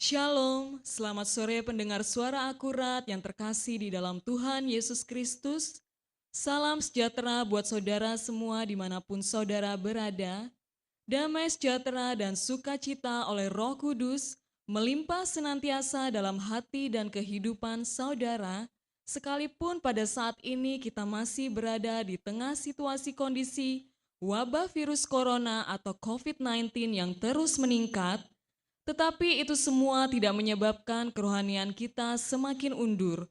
Shalom, selamat sore pendengar suara akurat yang terkasih di dalam Tuhan Yesus Kristus. Salam sejahtera buat saudara semua dimanapun saudara berada. Damai sejahtera dan sukacita oleh Roh Kudus melimpah senantiasa dalam hati dan kehidupan saudara, sekalipun pada saat ini kita masih berada di tengah situasi kondisi wabah virus corona atau COVID-19 yang terus meningkat. Tetapi itu semua tidak menyebabkan kerohanian kita semakin undur,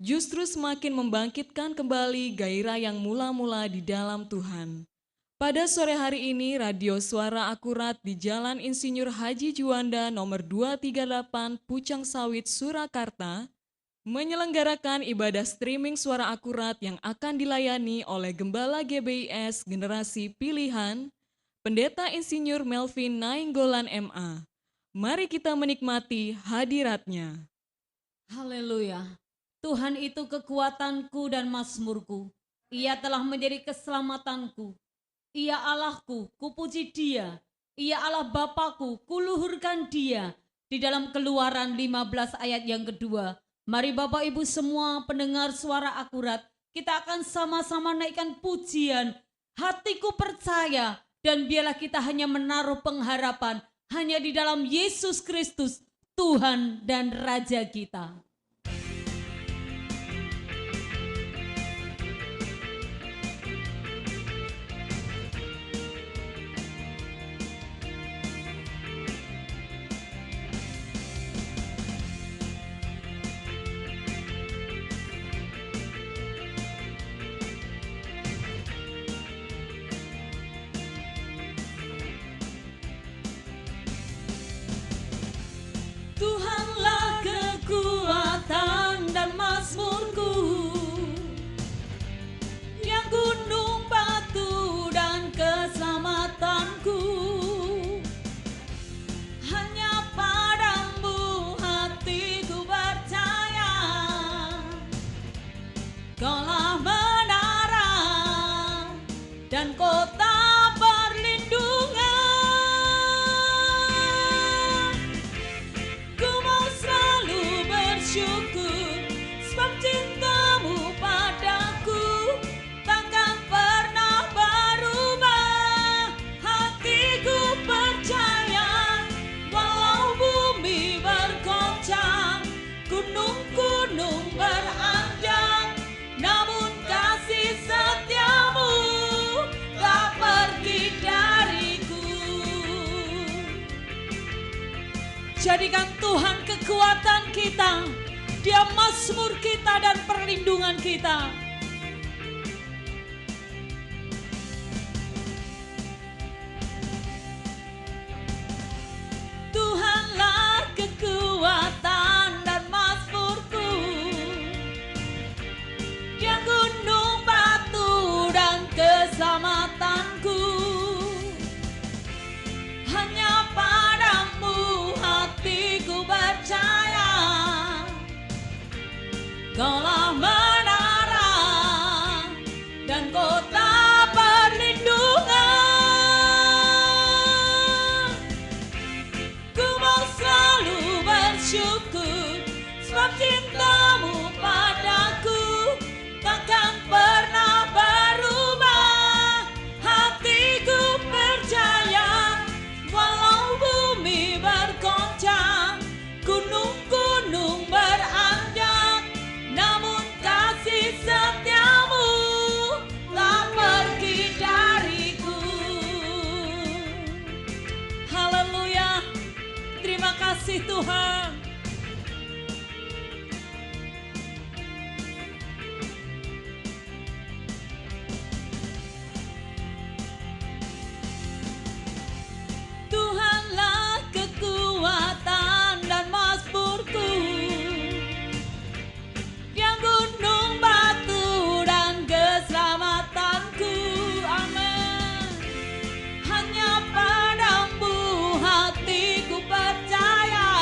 justru semakin membangkitkan kembali gairah yang mula-mula di dalam Tuhan. Pada sore hari ini, Radio Suara Akurat di Jalan Insinyur Haji Juanda nomor 238 Pucang Sawit, Surakarta, menyelenggarakan ibadah streaming Suara Akurat yang akan dilayani oleh Gembala GBIS Generasi Pilihan, Pendeta Insinyur Melvin Nainggolan MA. Mari kita menikmati hadiratnya. Haleluya. Tuhan itu kekuatanku dan mazmurku. Ia telah menjadi keselamatanku. Ia Allahku, kupuji Dia. Ia Allah Bapakku, kuluhurkan Dia. Di dalam Keluaran 15 ayat yang kedua. Mari Bapak Ibu semua pendengar suara akurat, kita akan sama-sama naikkan pujian. Hatiku percaya dan biarlah kita hanya menaruh pengharapan hanya di dalam Yesus Kristus, Tuhan dan Raja kita. Tuhanlah kekuatan dan mazmurku, yang gunung batu dan keselamatanku. Hanya padamu hatiku percaya, Kaulah menara dan kota perlindungan. Syukur sebab cintamu padaku takkan pernah berubah. Hatiku percaya walau bumi bergoncang, gunung-gunung beranjak, namun kasih setiamu tak pergi dariku. Jadikan Tuhan kekuatan kita, Dia mazmur kita dan perlindungan kita. Tuhanlah kekuatan dan mazmurku, yang gunung batu dan keselamatanku. Hanya padamu hatiku percaya, Kaulah menara dan kota perlindungan. Ku mau selalu bersyukur sebab cintamu padaku takkan pernah berubah. Hatiku percaya walau bumi bergoncang, gunung-gunung beranjak, namun kasih setiamu tak pergi dariku. Haleluya. Terima kasih Tuhan. Tuhanlah kekuatan dan mazmurku, yang gunung batu dan keselamatanku. Amin. Hanya padamu hatiku percaya,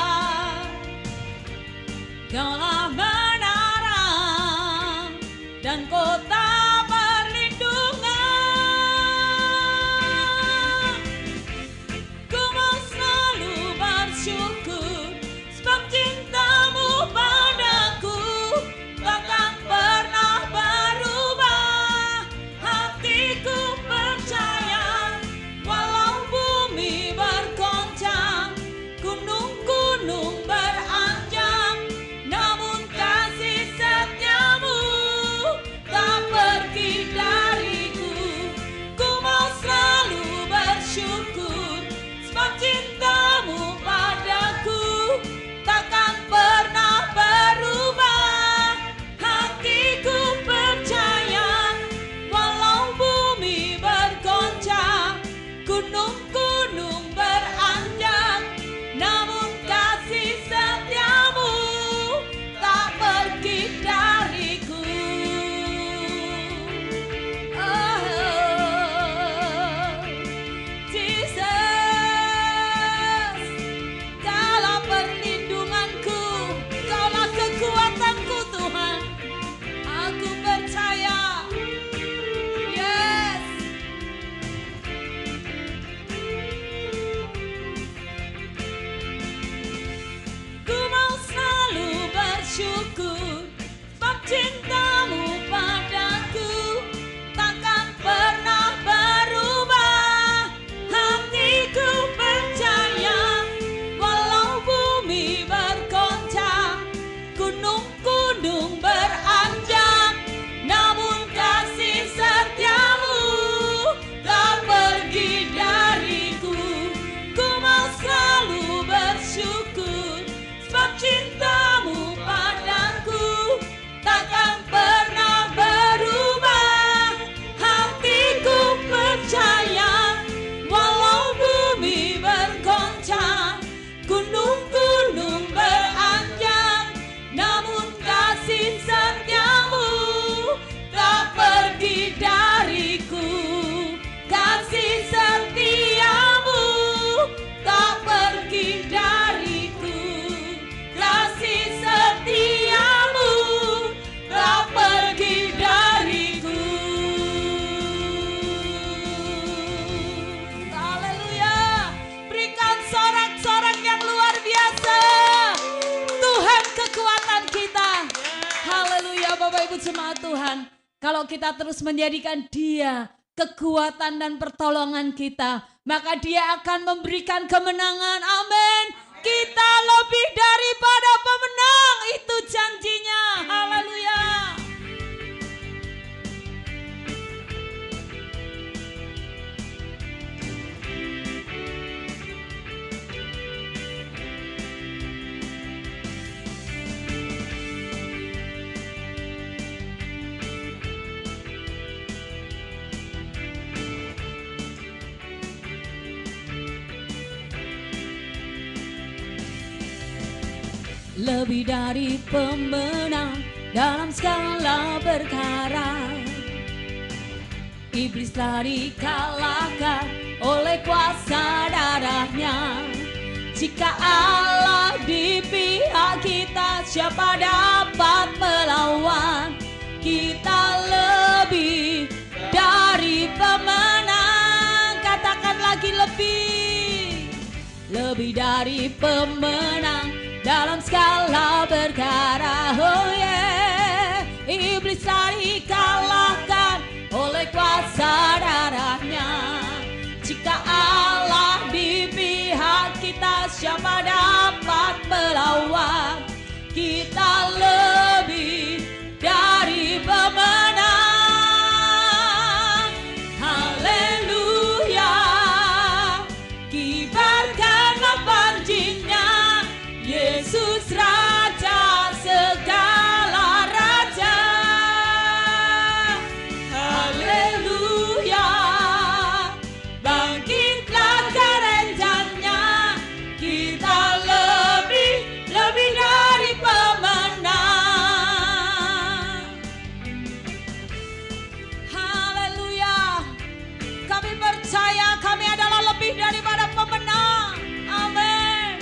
cintamu padaku takkan pernah berubah. Hatiku percaya walau bumi bergoncang, gunung-gunung beranjak, namun kasih setiamu tak pergi dariku. Ku mau selalu bersyukur sebab cintamu padaku takkan pernah berubah. Hatiku percaya walau bumi bergoncang, gunung-gunung beranjak, namun kasih setiamu tak pergi dariku. Kasih setiamu tak pergi dariku. Kasih setiamu tak pergi dariku. Haleluya. Berikan sorak-sorak yang luar biasa. Tuhan kekuatan kita. Haleluya Bapak Ibu jemaat Tuhan. Kalau kita terus menjadikan Dia kekuatan dan pertolongan kita, maka Dia akan memberikan kemenangan. Amin. Kita lebih daripada pemenang, itu janjinya. Haleluya. Lebih dari pemenang dalam segala perkara, iblis telah dikalahkan oleh kuasa darahnya. Jika Allah di pihak kita, siapa dapat melawan? Kita lebih dari pemenang. Katakan lagi lebih dari pemenang dalam segala perkara. Oh yeah. Iblis telah dikalahkan oleh kuasa darahnya. Jika Allah di pihak kita, siapa dapat melawan? Kita lebih dari pemenang. Haleluya. Kibarkanlah panjinya, Yesus Raja segala raja. Haleluya. Bangkitlah kerenjanya, kita lebih dari pemenang. Haleluya. Kami percaya kami adalah lebih daripada pemenang. Amin.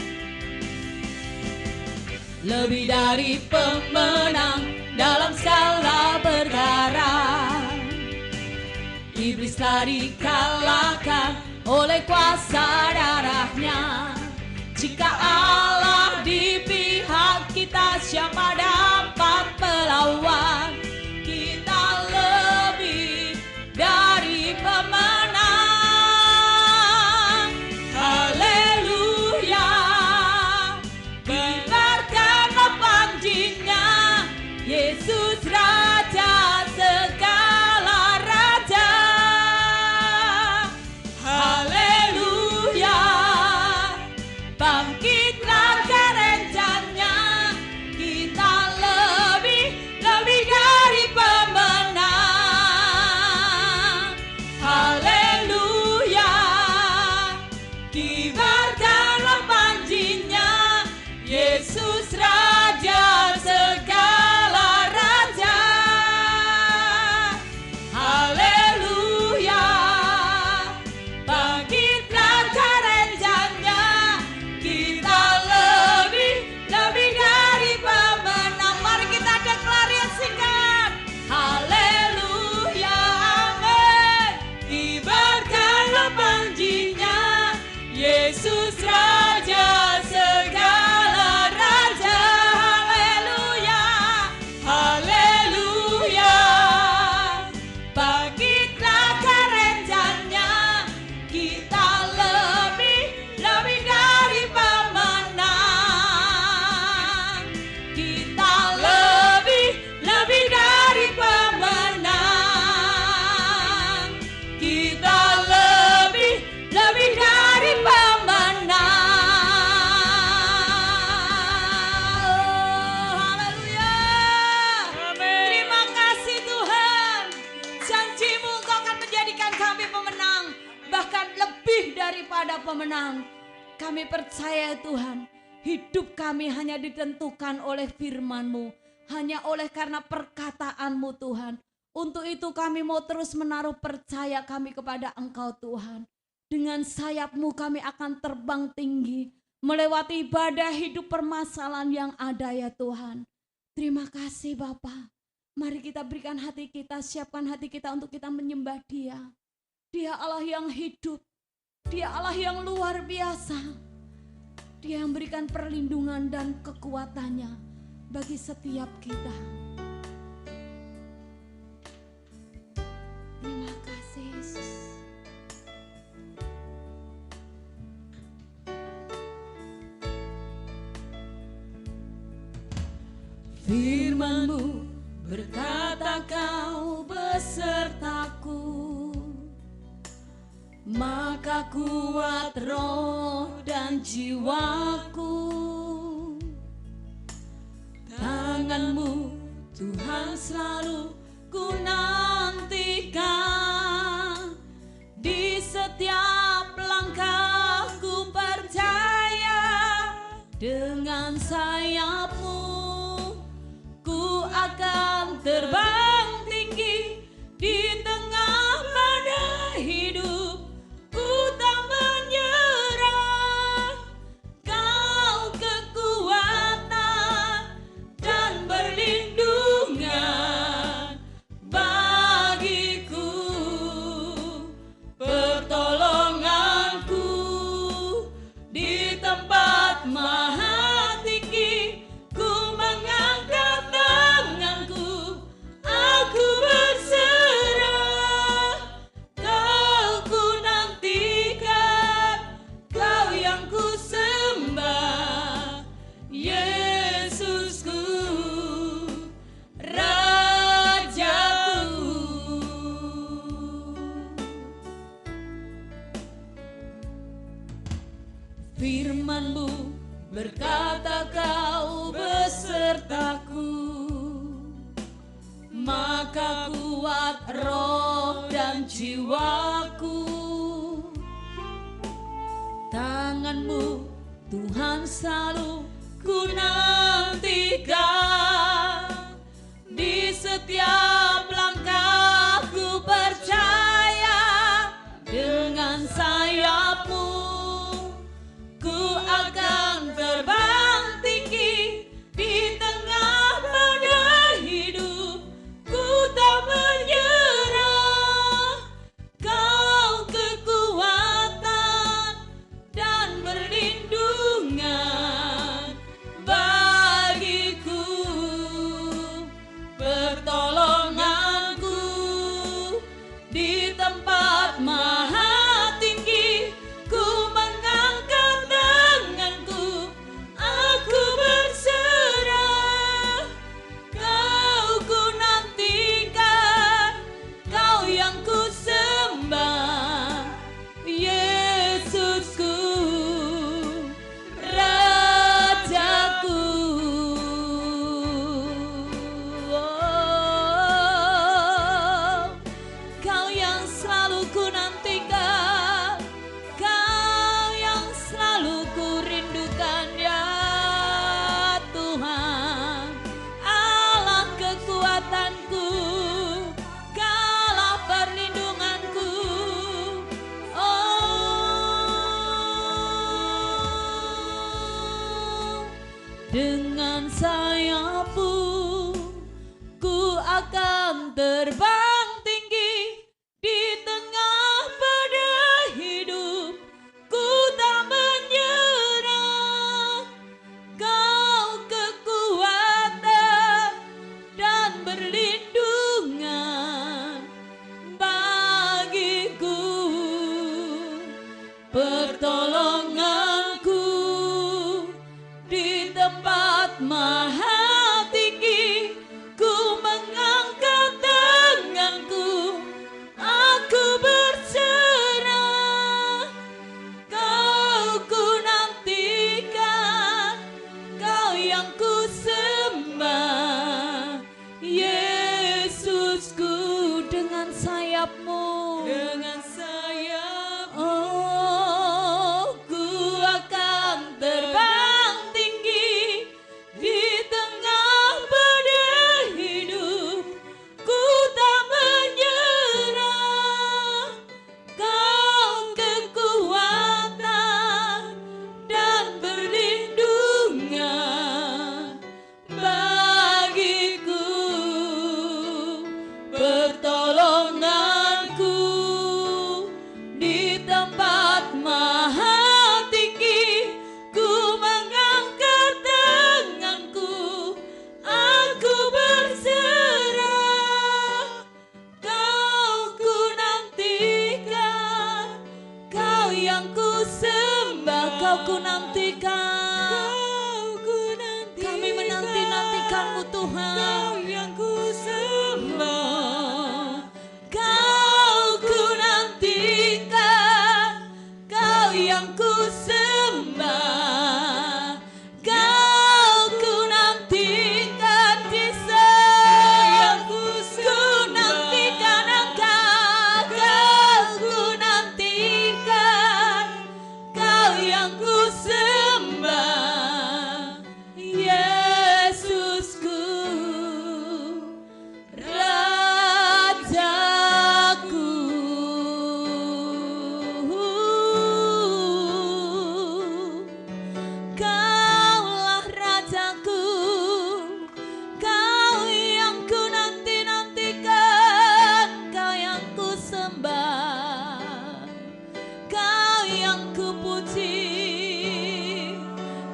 Lebih dari pemenang dalam segala perkara. Iblis telah dikalahkan oleh kuasa darahnya. Jika Allah di pihak kita, siapa dapat melawan? Kita lebih dari pemenang. Haleluya. Kibarkanlah panjinya, Yesus Raja segala raja. Haleluya. Bangkitlah pemenang. Kami percaya Tuhan, hidup kami hanya ditentukan oleh firman-Mu, hanya oleh karena perkataan-Mu Tuhan. Untuk itu kami mau terus menaruh percaya kami kepada Engkau Tuhan. Dengan sayap-Mu kami akan terbang tinggi, melewati badai hidup permasalahan yang ada ya Tuhan. Terima kasih Bapa. Mari kita berikan hati kita, siapkan hati kita untuk kita menyembah Dia. Dia Allah yang hidup, Dia Allah yang luar biasa. Dia yang berikan perlindungan dan kekuatannya bagi setiap kita. Terima kasih Yesus. Firman-Mu berkata Kau besertaku, maka kuat roh dan jiwaku. Tangan-Mu Tuhan selalu ku nantikan, di setiap langkahku percaya. Dengan sayap-Mu ku akan terbang tinggi, di tengah badai hidup ku tak menyerah. Kau kekuatan dan perlindungan bagiku, pertolonganku di tempat maha tinggi. Ku mengangkat tanganku, aku berserah. Kau ku nantikan, Kau yang ku sembah, Yesusku, Rajaku. Firman-Mu berkata Kau besertaku, maka kuat roh dan jiwaku. Tangan-Mu Tuhan selalu ku nantikan, di setiap langkahku percaya. Dengan sayap-Mu ku akan terbang tinggi, di tengah badai hidup ku tak menyerah. Kau kekuatan dan perlindungan bagiku, pertolonganku di tempat maha tinggi. Ku mengangkat tanganku, aku berserah. Kau ku nantikan, Kau yang ku sembah, Yesusku, Rajaku. Oh, Kau yang selalu ku nantikan, Kau yang selalu ku rindukan ya Tuhan. Allah kekuatanku, Kaulah perlindunganku. Oh, dengan sayap-Mu ku akan terbang tinggi, di tengah badai hidup ku tak menyerah. Kau kekuatan dan perlindungan bagiku, pertolonganku di tempat maha tinggi. Ku mengangkat tanganku, aku berserah. Kau ku nantikan, Kau yang ku sembah, Yesusku. Dengan sayap-Mu, dengan sayap-Mu, oh, Tuhan. Kau yang ku sembah, Kau ku nantikan, Kau yang ku sembah, Kau ku nantikan di sana. Ku nantikan Engkau, Kau ku nantikan, Kau yang ku sembah, Yesusku, Rajaku. Kaulah Rajaku, Kau yang ku nanti-nantikan, Kau yang ku sembah, Kau yang ku puji,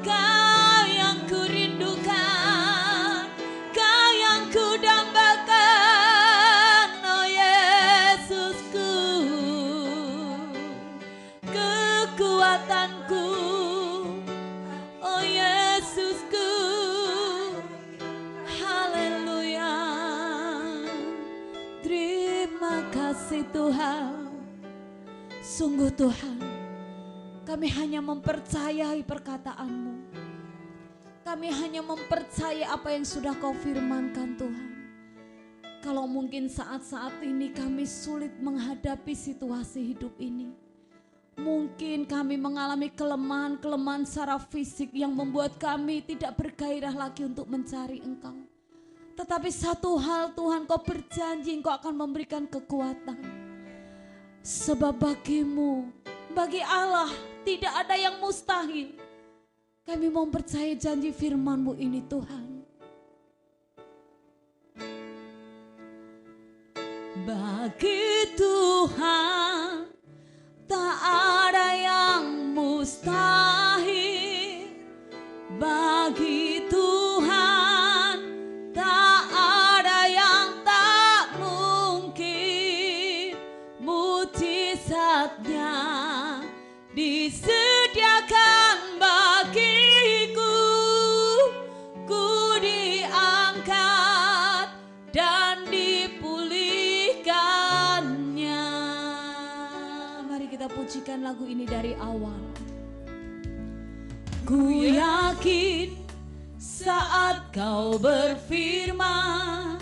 Kau yang ku rindukan, Kau yang ku dambakan, oh Yesusku, kekuatanku, oh Yesusku, haleluya. Terima kasih Tuhan. Sungguh Tuhan, kami hanya mempercayai perkataanmu. Kami hanya mempercayai apa yang sudah Kau firmankan Tuhan. Kalau mungkin saat-saat ini kami sulit menghadapi situasi hidup ini. Mungkin kami mengalami kelemahan-kelemahan secara fisik yang membuat kami tidak bergairah lagi untuk mencari Engkau. Tetapi satu hal Tuhan, Kau berjanji Engkau akan memberikan kekuatan. Sebab bagimu, bagi Allah tidak ada yang mustahil. Kami mau percaya janji firman-Mu ini Tuhan. Bagi Tuhan tak ada yang mustahil. Bagi Tuhan tak ada yang tak mungkin. Mujizatnya disediakan bagiku. Ku diangkat dan dipulihkannya. Mari kita pujikan lagu ini dari awal. Ku yakin saat Kau berfirman,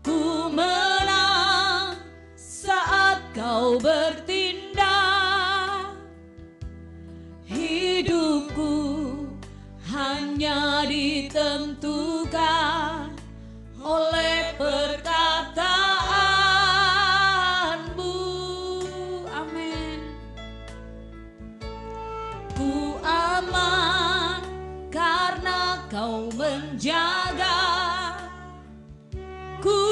ku menang saat Kau bertindak. Hidupku hanya ditentukan oleh perkataanmu. Amin. Ku aman karena Kau menjaga. Ku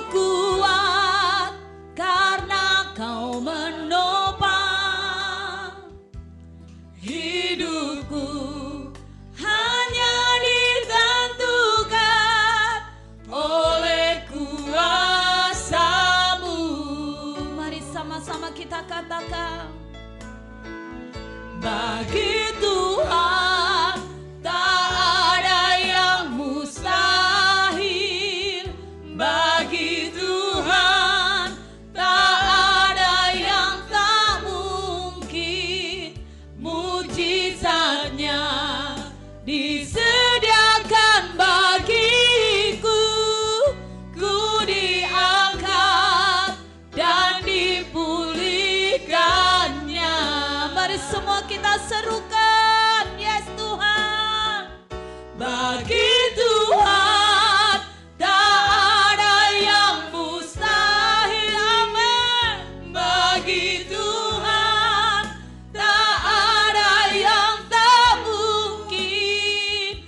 kuat karena Kau menopang. Hidupku hanya ditentukan oleh kuasa-Mu. Mari sama-sama kita katakan. Bagi Tuhan tak ada yang mustahil. Bagi Tuhan tak ada yang tak mungkin. Mujizatnya disediakan bagiku. Ku diangkat dan dipulihkannya. Mari semua kita serukan, yes Tuhan. Bagi Tuhan tak ada yang mustahil. Amin. Bagi Tuhan tak ada yang tak mungkin.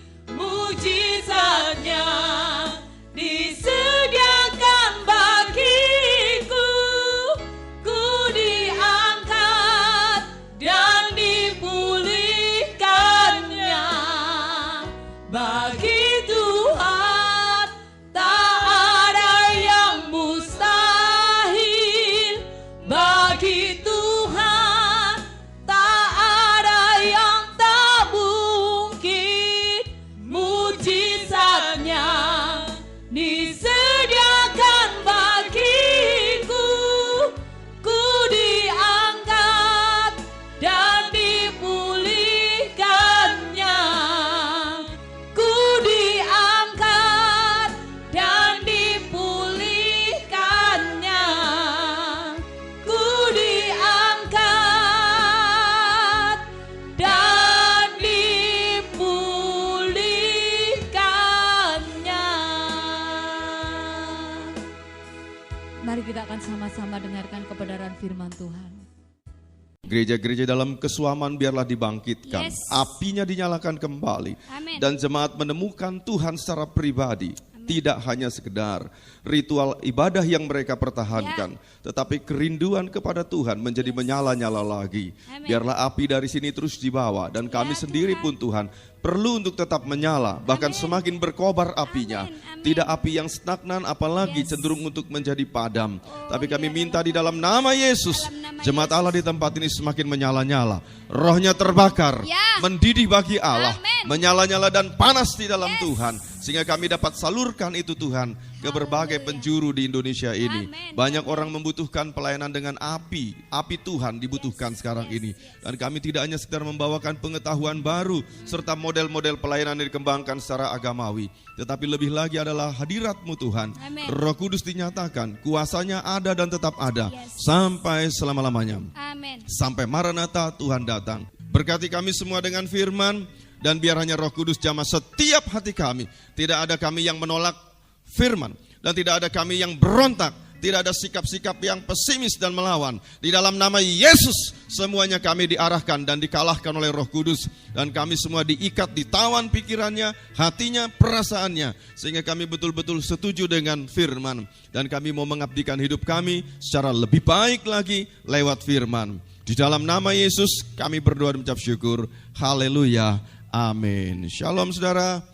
kita akan sama-sama dengarkan kebenaran firman Tuhan. Gereja-gereja dalam kesuaman biarlah dibangkitkan, Yes. apinya dinyalakan kembali, Amin. dan jemaat menemukan Tuhan secara pribadi. Tidak hanya sekedar ritual ibadah yang mereka pertahankan, tetapi kerinduan kepada Tuhan menjadi menyala-nyala lagi. Amin. Biarlah api dari sini terus dibawa, dan kami sendiri Tuhan. pun Tuhan perlu untuk tetap menyala, bahkan semakin berkobar apinya. Amin. Tidak api yang stagnan, apalagi cenderung untuk menjadi padam. Tapi kami minta di dalam nama Yesus, Dalam nama jemaat Allah di tempat ini semakin menyala-nyala. Rohnya terbakar, Ya. mendidih bagi Allah, Amin. menyala-nyala dan panas di dalam Tuhan. Sehingga kami dapat salurkan itu Tuhan ke berbagai penjuru di Indonesia ini. Amin. Banyak orang membutuhkan pelayanan dengan api. Api Tuhan dibutuhkan sekarang ini. Dan kami tidak hanya sekedar membawakan pengetahuan baru serta model-model pelayanan yang dikembangkan secara agamawi. Tetapi lebih lagi adalah hadirat-Mu Tuhan. Amin. Roh Kudus dinyatakan, kuasanya ada dan tetap ada Yes. sampai selama-lamanya. Amin. Sampai Maranatha Tuhan datang. Berkati kami semua dengan firman, dan biar hanya Roh Kudus jamah setiap hati kami. Tidak ada kami yang menolak firman, dan tidak ada kami yang berontak. Tidak ada sikap-sikap yang pesimis dan melawan. Di dalam nama Yesus semuanya kami diarahkan dan dikalahkan oleh Roh Kudus. Dan kami semua diikat, ditawan pikirannya, hatinya, perasaannya. Sehingga kami betul-betul setuju dengan firman. Dan kami mau mengabdikan hidup kami secara lebih baik lagi lewat firman. Di dalam nama Yesus kami berdoa dan mengucap syukur. Haleluya. Amin. Shalom saudara.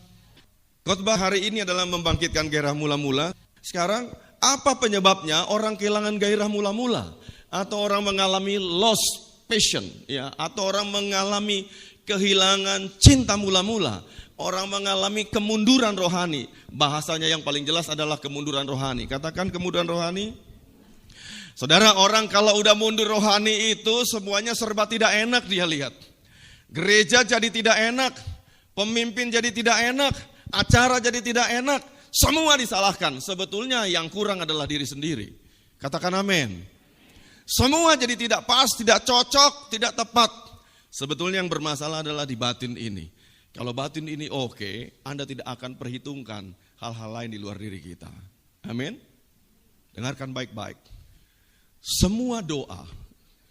Khotbah hari ini adalah membangkitkan gairah mula-mula. Sekarang apa penyebabnya orang kehilangan gairah mula-mula? Atau orang mengalami lost passion, ya, atau orang mengalami kehilangan cinta mula-mula. Orang mengalami kemunduran rohani. Bahasanya yang paling jelas adalah kemunduran rohani. Katakan kemunduran rohani. Saudara, orang kalau udah mundur rohani itu semuanya serba tidak enak dia lihat. Gereja jadi tidak enak, pemimpin jadi tidak enak, acara jadi tidak enak, semua disalahkan. Sebetulnya yang kurang adalah diri sendiri. Katakan amin. Semua jadi tidak pas, tidak cocok, tidak tepat. Sebetulnya yang bermasalah adalah di batin ini. Kalau batin ini oke, Anda tidak akan perhitungkan hal-hal lain di luar diri kita. Amin. Dengarkan baik-baik. Semua doa,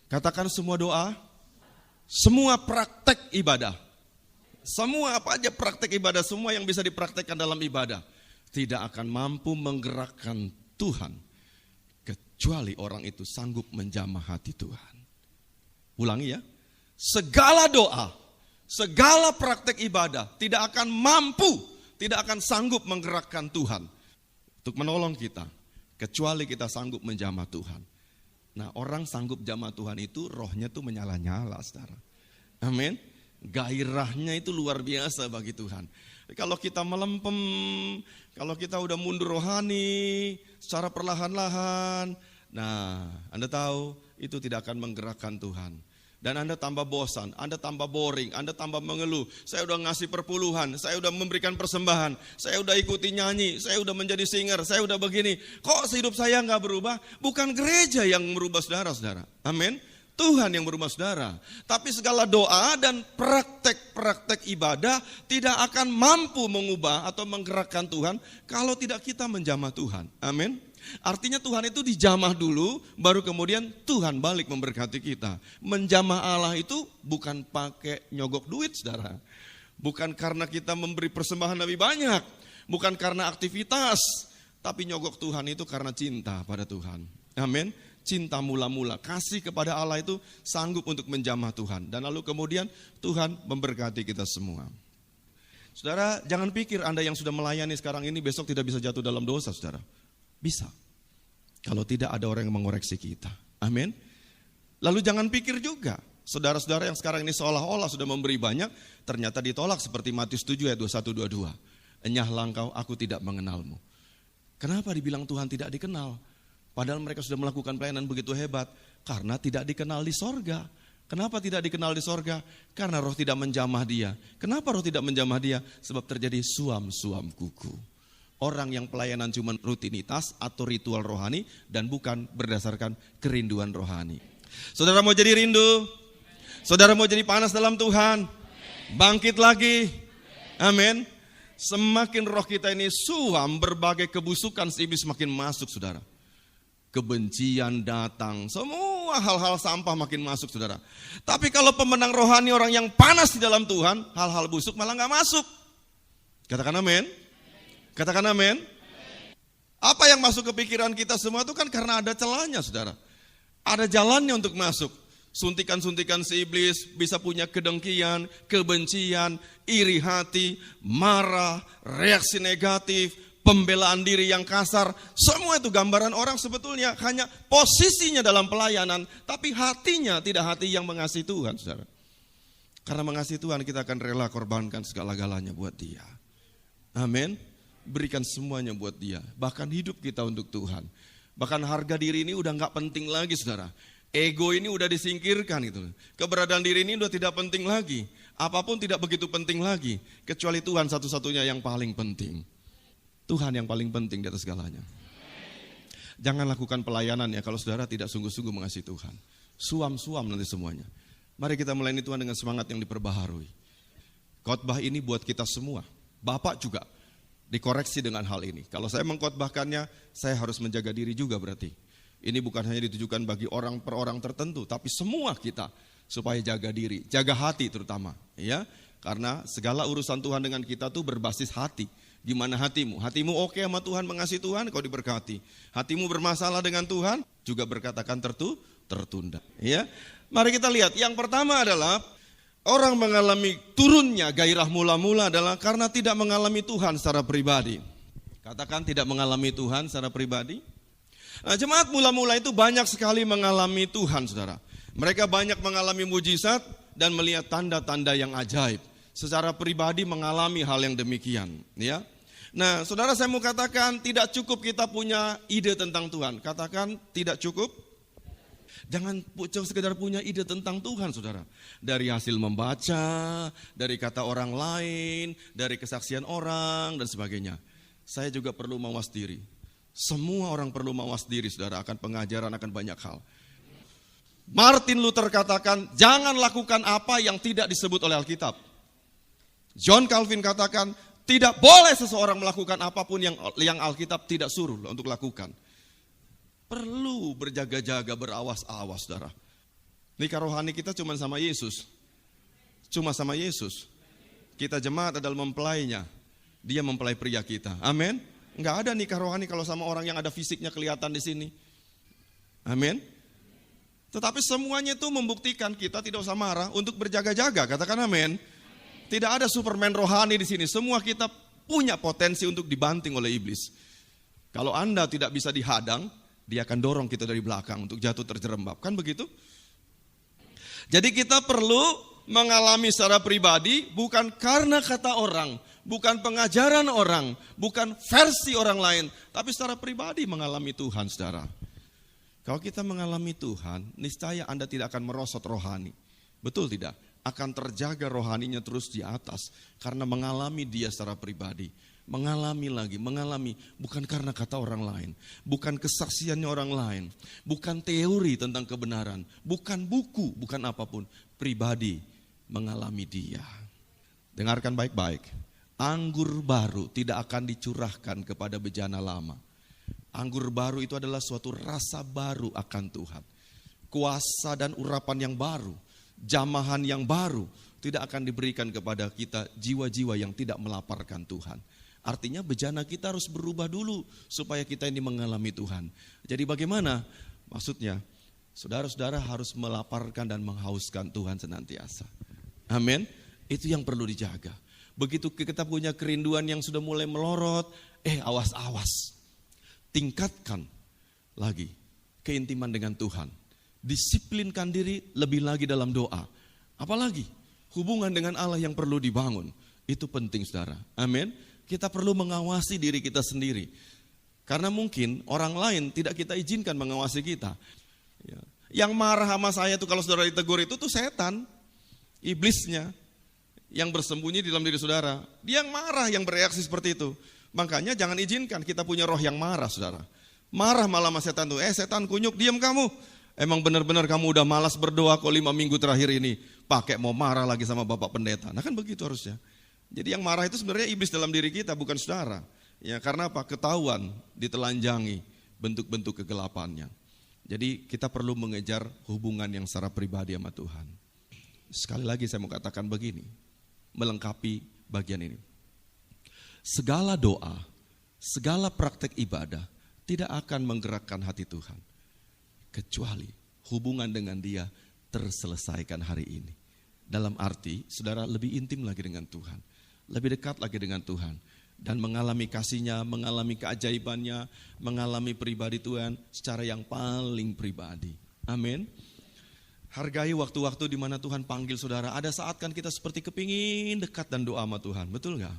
katakan semua doa, semua praktek ibadah, semua apa aja praktek ibadah, semua yang bisa dipraktekkan dalam ibadah, tidak akan mampu menggerakkan Tuhan, kecuali orang itu sanggup menjamah hati Tuhan. Ulangi ya, segala doa, segala praktek ibadah tidak akan mampu, tidak akan sanggup menggerakkan Tuhan untuk menolong kita, kecuali kita sanggup menjamah Tuhan. Nah, orang sanggup jamah Tuhan itu rohnya tuh menyala-nyala, saudara. Amin. Gairahnya itu luar biasa bagi Tuhan. Kalau kita melempem, kalau kita udah mundur rohani secara perlahan-lahan, nah, Anda tahu itu tidak akan menggerakkan Tuhan. Dan Anda tambah bosan, Anda tambah boring, Anda tambah mengeluh. Saya udah ngasih perpuluhan, saya udah memberikan persembahan, saya udah ikuti nyanyi, saya udah menjadi singer, saya udah begini. Kok hidup saya nggak berubah? Bukan gereja yang merubah saudara-saudara. Amin. Tuhan yang merubah saudara. Tapi segala doa dan praktek-praktek ibadah tidak akan mampu mengubah atau menggerakkan Tuhan kalau tidak kita menjamah Tuhan. Amin. Artinya Tuhan itu dijamah dulu, baru kemudian Tuhan balik memberkati kita. Menjamah Allah itu bukan pakai nyogok duit, saudara. Bukan karena kita memberi persembahan lebih banyak, bukan karena aktivitas, tapi nyogok Tuhan itu karena cinta pada Tuhan. Amin. Cinta mula-mula, kasih kepada Allah itu sanggup untuk menjamah Tuhan. Dan lalu kemudian Tuhan memberkati kita semua. Saudara, jangan pikir Anda yang sudah melayani sekarang ini besok tidak bisa jatuh dalam dosa, saudara. Bisa. Kalau tidak ada orang yang mengoreksi kita. Amin. Lalu jangan pikir juga, saudara-saudara yang sekarang ini seolah-olah sudah memberi banyak, ternyata ditolak seperti Matius 7 ayat 21-22. Enyahlah engkau, aku tidak mengenalmu. Kenapa dibilang Tuhan tidak dikenal? Padahal mereka sudah melakukan pelayanan begitu hebat. Karena tidak dikenal di sorga. Kenapa tidak dikenal di sorga? Karena roh tidak menjamah dia. Kenapa roh tidak menjamah dia? Sebab terjadi suam-suam kuku. Orang yang pelayanan cuma rutinitas atau ritual rohani dan bukan berdasarkan kerinduan rohani. Saudara mau jadi rindu? Saudara mau jadi panas dalam Tuhan? Bangkit lagi. Amin. Semakin roh kita ini suam, berbagai kebusukan si iblis semakin masuk, saudara. kebencian datang, semua hal-hal sampah makin masuk saudara. Tapi kalau pemenang rohani, orang yang panas di dalam Tuhan, hal-hal busuk malah gak masuk. Katakan amin. Katakan amin. Apa yang masuk ke pikiran kita semua itu kan karena ada celahnya saudara. Ada jalannya untuk masuk. Suntikan-suntikan si iblis bisa punya kedengkian, kebencian, iri hati, marah, reaksi negatif, pembelaan diri yang kasar. Semua itu gambaran orang sebetulnya hanya posisinya dalam pelayanan, tapi hatinya tidak hati yang mengasihi Tuhan saudara. Karena mengasihi Tuhan kita akan rela korbankan segala-galanya buat Dia. Amin. Berikan semuanya buat Dia. Bahkan hidup kita untuk Tuhan. Bahkan harga diri ini udah gak penting lagi saudara. Ego ini udah disingkirkan gitu. Keberadaan diri ini udah tidak penting lagi. Apapun tidak begitu penting lagi. Kecuali Tuhan satu-satunya yang paling penting. Tuhan yang paling penting di atas segalanya. Jangan lakukan pelayanan ya kalau saudara tidak sungguh-sungguh mengasihi Tuhan. Suam-suam nanti semuanya. Mari kita melayani Tuhan dengan semangat yang diperbaharui. Khotbah ini buat kita semua. Bapak juga dikoreksi dengan hal ini. Kalau saya mengkhotbahkannya, saya harus menjaga diri juga berarti. Ini bukan hanya ditujukan bagi orang per orang tertentu, tapi semua kita supaya jaga diri, jaga hati terutama, ya. Karena segala urusan Tuhan dengan kita tuh berbasis hati. Gimana hatimu? Hatimu oke sama Tuhan, mengasihi Tuhan, kau diberkati. Hatimu bermasalah dengan Tuhan, juga berkatakan tertunda, ya. Mari kita lihat. Yang pertama adalah orang mengalami turunnya gairah mula-mula adalah karena tidak mengalami Tuhan secara pribadi. Katakan tidak mengalami Tuhan secara pribadi. Nah, jemaat mula-mula itu banyak sekali mengalami Tuhan, saudara. Mereka banyak mengalami mujizat dan melihat tanda-tanda yang ajaib. Secara pribadi mengalami hal yang demikian, ya. Nah, saudara, saya mau katakan tidak cukup kita punya ide tentang Tuhan. Katakan tidak cukup. Jangan sekedar punya ide tentang Tuhan, saudara. Dari hasil membaca, dari kata orang lain, dari kesaksian orang dan sebagainya. Saya juga perlu mawas diri. Semua orang perlu mawas diri saudara akan pengajaran, akan banyak hal. Martin Luther katakan jangan lakukan apa yang tidak disebut oleh Alkitab. John Calvin katakan tidak boleh seseorang melakukan apapun yang Alkitab tidak suruh untuk lakukan. Perlu berjaga-jaga, berawas-awas saudara. Nikah rohani kita cuma sama Yesus. Cuma sama Yesus. Kita jemaat adalah mempelainya. Dia mempelai pria kita. Amin. Enggak ada nikah rohani kalau sama orang yang ada fisiknya kelihatan di sini. Amin. Tetapi semuanya itu membuktikan kita tidak usah marah untuk berjaga-jaga. Katakan amin. Tidak ada Superman rohani di sini. Semua kita punya potensi untuk dibanting oleh iblis. Kalau Anda tidak bisa dihadang, dia akan dorong kita dari belakang untuk jatuh terjerembab. Kan begitu? Jadi kita perlu mengalami secara pribadi bukan karena kata orang, bukan pengajaran orang, bukan versi orang lain, tapi secara pribadi mengalami Tuhan, saudara. Kalau kita mengalami Tuhan, niscaya Anda tidak akan merosot rohani. Betul tidak? Akan terjaga rohaninya terus di atas, karena mengalami dia secara pribadi. Mengalami lagi, mengalami bukan karena kata orang lain, bukan kesaksiannya orang lain, bukan teori tentang kebenaran, bukan buku, bukan apapun. Pribadi mengalami dia. Dengarkan baik-baik. Anggur baru tidak akan dicurahkan kepada bejana lama. Anggur baru itu adalah suatu rasa baru akan Tuhan. Kuasa dan urapan yang baru, jamahan yang baru tidak akan diberikan kepada kita jiwa-jiwa yang tidak melaparkan Tuhan. Artinya bejana kita harus berubah dulu supaya kita ini mengalami Tuhan. Jadi bagaimana? Maksudnya saudara-saudara harus melaparkan dan menghauskan Tuhan senantiasa. Amin. Itu yang perlu dijaga. Begitu kita punya kerinduan yang sudah mulai melorot, awas-awas. Tingkatkan lagi keintiman dengan Tuhan. Disiplinkan diri lebih lagi dalam doa. Apalagi hubungan dengan Allah yang perlu dibangun. Itu penting saudara. Amin. Kita perlu mengawasi diri kita sendiri. Karena mungkin orang lain tidak kita izinkan mengawasi kita. Yang marah sama saya tuh kalau saudara ditegur itu tuh setan. Iblisnya. Yang bersembunyi di dalam diri saudara. Dia yang marah, yang bereaksi seperti itu. Makanya jangan izinkan kita punya roh yang marah saudara. Marah malah sama setan tuh. Setan kunyuk, diam kamu. Emang benar-benar kamu udah malas berdoa kok 5 minggu terakhir ini. Pakai mau marah lagi sama Bapak Pendeta. Nah kan begitu harusnya. Jadi yang marah itu sebenarnya iblis dalam diri kita, bukan saudara. Ya karena apa? Ketahuan, ditelanjangi, bentuk-bentuk kegelapannya. Jadi kita perlu mengejar hubungan yang secara pribadi sama Tuhan. Sekali lagi saya mau katakan begini, melengkapi bagian ini. Segala doa, segala praktek ibadah tidak akan menggerakkan hati Tuhan, kecuali hubungan dengan Dia terselesaikan hari ini. Dalam arti, saudara lebih intim lagi dengan Tuhan, lebih dekat lagi dengan Tuhan, dan mengalami kasih-Nya, mengalami keajaiban-Nya, mengalami pribadi Tuhan secara yang paling pribadi. Amin. Hargai waktu-waktu di mana Tuhan panggil saudara. Ada saat kan kita seperti kepingin dekat dan doa sama Tuhan, betul gak?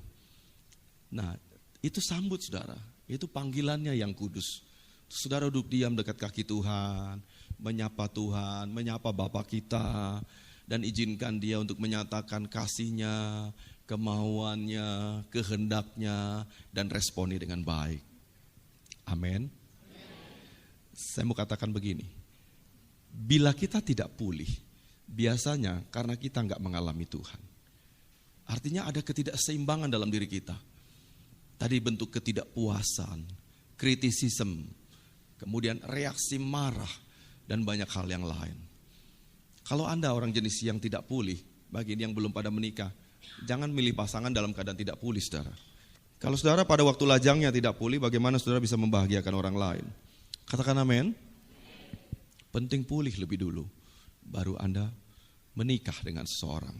Nah, itu sambut saudara, itu panggilannya yang kudus. Saudara duduk diam dekat kaki Tuhan, menyapa Tuhan, menyapa Bapa kita, dan izinkan Dia untuk menyatakan kasih-Nya, kemauannya, kehendaknya, dan responi dengan baik. Amin. Saya mau katakan begini, bila kita tidak pulih, biasanya karena kita nggak mengalami Tuhan. Artinya ada ketidakseimbangan dalam diri kita. Tadi bentuk ketidakpuasan, kritisisme, kemudian reaksi marah, dan banyak hal yang lain. Kalau Anda orang jenis yang tidak pulih, bagi yang belum pada menikah, jangan milih pasangan dalam keadaan tidak pulih, saudara. Kalau saudara pada waktu lajangnya tidak pulih, bagaimana saudara bisa membahagiakan orang lain? Katakan amin. Penting pulih lebih dulu, baru Anda menikah dengan seseorang.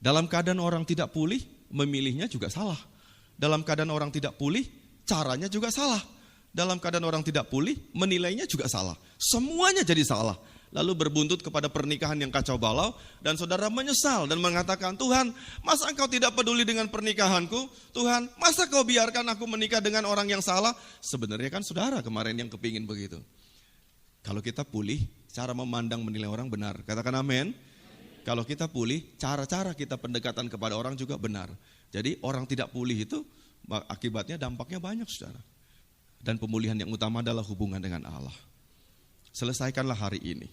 Dalam keadaan orang tidak pulih, memilihnya juga salah. Dalam keadaan orang tidak pulih, caranya juga salah. Dalam keadaan orang tidak pulih, menilainya juga salah. Semuanya jadi salah. Lalu berbuntut kepada pernikahan yang kacau balau, dan saudara menyesal dan mengatakan, Tuhan, masa engkau tidak peduli dengan pernikahanku? Tuhan, masa kau biarkan aku menikah dengan orang yang salah? Sebenarnya kan saudara kemarin yang kepingin begitu. Kalau kita pulih, cara memandang menilai orang benar. Katakan amin. Kalau kita pulih, cara-cara kita pendekatan kepada orang juga benar. Jadi orang tidak pulih itu akibatnya dampaknya banyak, saudara. Dan pemulihan yang utama adalah hubungan dengan Allah. Selesaikanlah hari ini.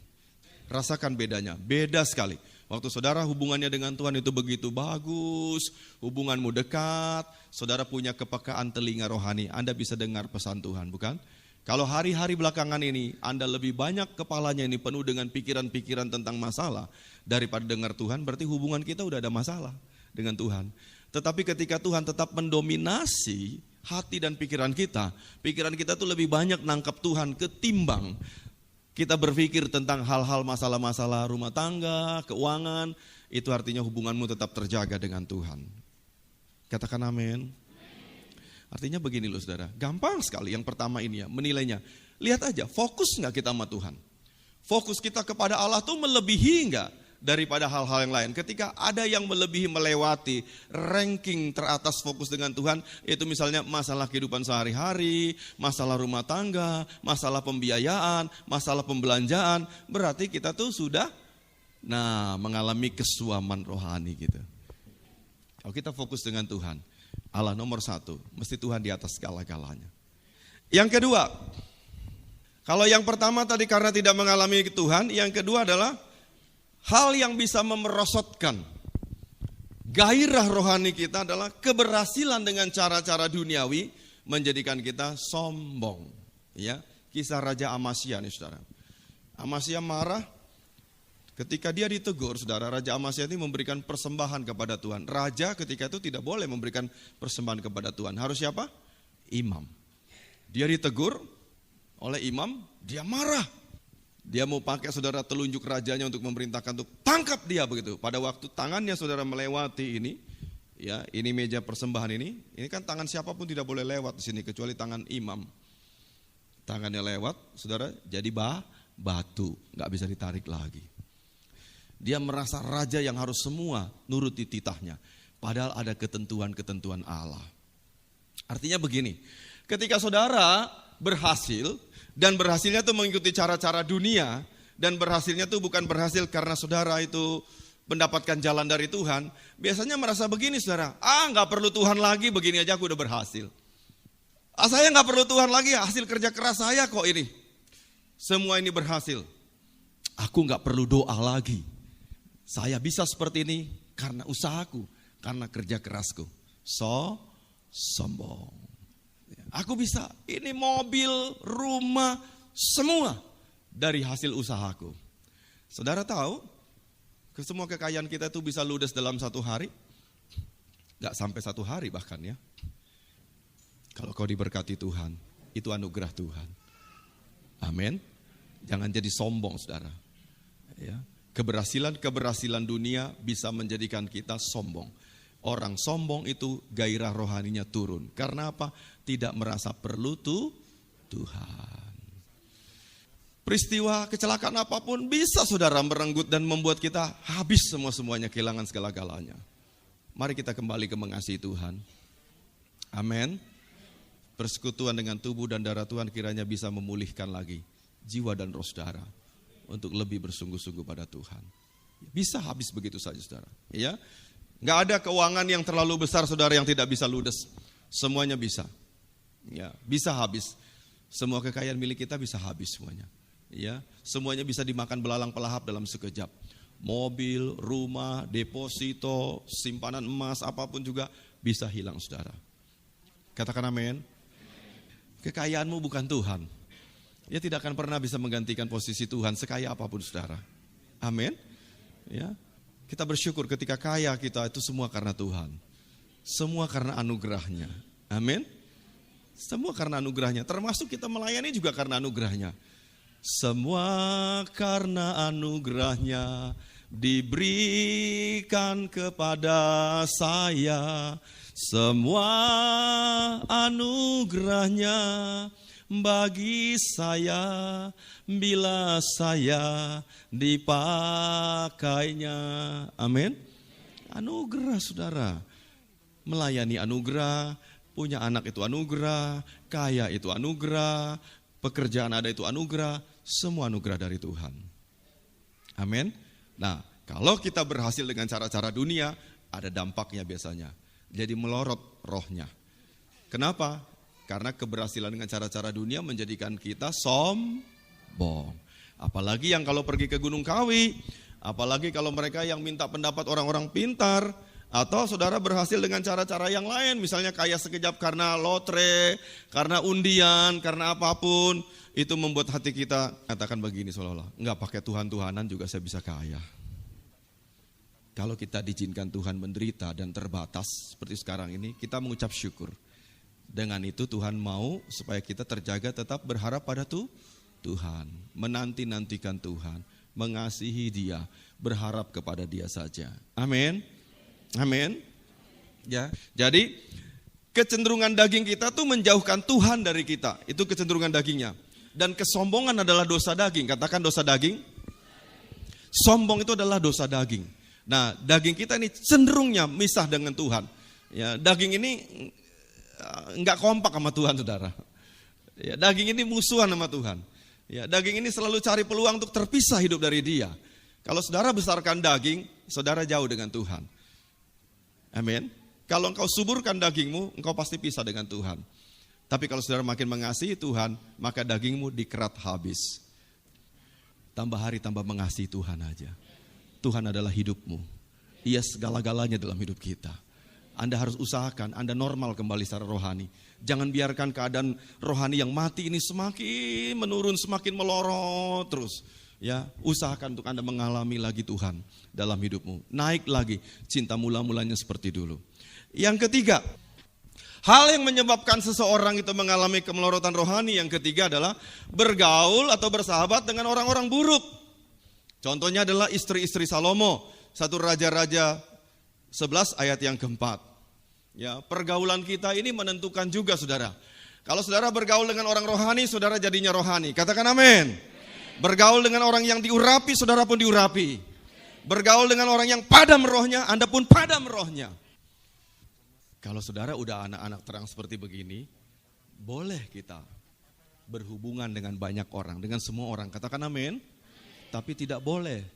Rasakan bedanya, beda sekali. Waktu saudara hubungannya dengan Tuhan itu begitu bagus, hubunganmu dekat, saudara punya kepekaan telinga rohani, Anda bisa dengar pesan Tuhan, bukan? Kalau hari-hari belakangan ini Anda lebih banyak kepalanya ini penuh dengan pikiran-pikiran tentang masalah daripada dengar Tuhan, berarti hubungan kita udah ada masalah dengan Tuhan. Tetapi ketika Tuhan tetap mendominasi hati dan pikiran kita tuh lebih banyak nangkap Tuhan ketimbang kita berpikir tentang hal-hal masalah-masalah rumah tangga, keuangan, itu artinya hubunganmu tetap terjaga dengan Tuhan. Katakan amin. Artinya begini loh saudara, gampang sekali yang pertama ini ya, menilainya. Lihat aja, fokus gak kita sama Tuhan? Fokus kita kepada Allah tuh melebihi gak daripada hal-hal yang lain? Ketika ada yang melebihi, melewati ranking teratas fokus dengan Tuhan, itu misalnya masalah kehidupan sehari-hari, masalah rumah tangga, masalah pembiayaan, masalah pembelanjaan, berarti kita tuh sudah mengalami kesuaman rohani gitu. Kalau kita fokus dengan Tuhan, Allah nomor satu, mesti Tuhan di atas segala-galanya. Yang kedua, kalau yang pertama tadi karena tidak mengalami Tuhan, yang kedua adalah hal yang bisa memerosotkan gairah rohani kita adalah keberhasilan dengan cara-cara duniawi menjadikan kita sombong. Ya, kisah Raja Amasya nih saudara. Amasya marah ketika dia ditegur, saudara. Raja Amasya ini memberikan persembahan kepada Tuhan. Raja ketika itu tidak boleh memberikan persembahan kepada Tuhan. Harus siapa? Imam. Dia ditegur oleh imam, dia marah. Dia mau pakai saudara telunjuk rajanya untuk memerintahkan untuk tangkap dia begitu. Pada waktu tangannya saudara melewati ini, ya ini meja persembahan ini kan tangan siapapun tidak boleh lewat di sini kecuali tangan imam. Tangannya lewat, saudara jadi batu, nggak bisa ditarik lagi. Dia merasa raja yang harus semua nuruti titahnya, padahal ada ketentuan-ketentuan Allah. Artinya begini, ketika saudara berhasil, dan berhasilnya itu mengikuti cara-cara dunia, dan berhasilnya itu bukan berhasil karena saudara itu mendapatkan jalan dari Tuhan, biasanya merasa begini saudara, gak perlu Tuhan lagi, begini aja aku udah berhasil. Saya gak perlu Tuhan lagi, hasil kerja keras saya kok ini. Semua ini berhasil. Aku gak perlu doa lagi. Saya bisa seperti ini karena usahaku, karena kerja kerasku. Sombong. Ya. Aku bisa, ini mobil, rumah, semua dari hasil usahaku. Saudara tahu, semua kekayaan kita itu bisa ludes dalam satu hari? Gak sampai satu hari bahkan ya. Kalau kau diberkati Tuhan, itu anugerah Tuhan. Amin. Jangan jadi sombong saudara. Ya. Keberhasilan dunia bisa menjadikan kita sombong. Orang sombong itu gairah rohaninya turun. Karena apa? Tidak merasa perlu Tuhan. Peristiwa kecelakaan apapun bisa saudara merenggut dan membuat kita habis semuanya, kehilangan segala-galanya. Mari kita kembali ke mengasihi Tuhan. Amin. Persekutuan dengan tubuh dan darah Tuhan kiranya bisa memulihkan lagi jiwa dan roh saudara untuk lebih bersungguh-sungguh pada Tuhan. Bisa habis begitu saja saudara. Ya, nggak ada keuangan yang terlalu besar saudara yang tidak bisa ludes. Semuanya bisa. Ya, bisa habis. Semua kekayaan milik kita bisa habis semuanya. Ya, semuanya bisa dimakan belalang pelahap dalam sekejap. Mobil, rumah, deposito, simpanan emas, apapun juga bisa hilang saudara. Katakan amin. Kekayaanmu bukan Tuhan. Dia tidak akan pernah bisa menggantikan posisi Tuhan sekaya apapun saudara. Amin. Ya, kita bersyukur ketika kaya kita itu semua karena Tuhan. Semua karena anugerahnya. Amin. Semua karena anugerahnya. Termasuk kita melayani juga karena anugerahnya. Semua karena anugerahnya diberikan kepada saya. Semua anugerahnya bagi saya bila saya dipakainya. Amin. Anugerah saudara. Melayani anugerah, punya anak itu anugerah, kaya itu anugerah, pekerjaan ada itu anugerah, semua anugerah dari Tuhan. Amin. Nah, kalau kita berhasil dengan cara-cara dunia, ada dampaknya biasanya. Jadi melorot rohnya. Kenapa? Karena keberhasilan dengan cara-cara dunia menjadikan kita sombong. Apalagi yang kalau pergi ke Gunung Kawi, apalagi kalau mereka yang minta pendapat orang-orang pintar, atau saudara berhasil dengan cara-cara yang lain, misalnya kaya sekejap karena lotre, karena undian, karena apapun, itu membuat hati kita katakan begini seolah-olah, enggak pakai Tuhan-Tuhanan juga saya bisa kaya. Kalau kita diizinkan Tuhan menderita dan terbatas seperti sekarang ini, kita mengucap syukur. Dengan itu Tuhan mau supaya kita terjaga tetap berharap pada Tuhan, menanti-nantikan Tuhan, mengasihi Dia, berharap kepada Dia saja. Amin. Amin. Ya. Jadi kecenderungan daging kita tuh menjauhkan Tuhan dari kita. Itu kecenderungan dagingnya. Dan kesombongan adalah dosa daging. Katakan dosa daging. Sombong itu adalah dosa daging. Nah, daging kita ini cenderungnya misah dengan Tuhan. Ya, daging ini enggak kompak sama Tuhan, saudara. Ya, daging ini musuhan sama Tuhan. Ya, daging ini selalu cari peluang untuk terpisah hidup dari Dia. Kalau saudara besarkan daging, saudara jauh dengan Tuhan. Amin. Kalau engkau suburkan dagingmu, engkau pasti pisah dengan Tuhan. Tapi kalau saudara makin mengasihi Tuhan, maka dagingmu dikerat habis. Tambah hari tambah mengasihi Tuhan aja. Tuhan adalah hidupmu. Ia segala-galanya dalam hidup kita. Anda harus usahakan, Anda normal kembali secara rohani. Jangan biarkan keadaan rohani yang mati ini semakin menurun, semakin melorot terus. Ya, usahakan untuk Anda mengalami lagi Tuhan dalam hidupmu. Naik lagi cinta mula-mulanya seperti dulu. Yang ketiga, hal yang menyebabkan seseorang itu mengalami kemelorotan rohani yang ketiga adalah bergaul atau bersahabat dengan orang-orang buruk. Contohnya adalah istri-istri Salomo, 1 Raja-Raja 11 ayat yang keempat. Ya, pergaulan kita ini menentukan juga saudara. Kalau saudara bergaul dengan orang rohani, saudara jadinya rohani. Katakan amin. Bergaul dengan orang yang diurapi, saudara pun diurapi. Bergaul dengan orang yang padam rohnya, Anda pun padam rohnya. Kalau saudara udah anak-anak terang seperti begini, boleh kita berhubungan dengan banyak orang, dengan semua orang. Katakan amin. Tapi tidak boleh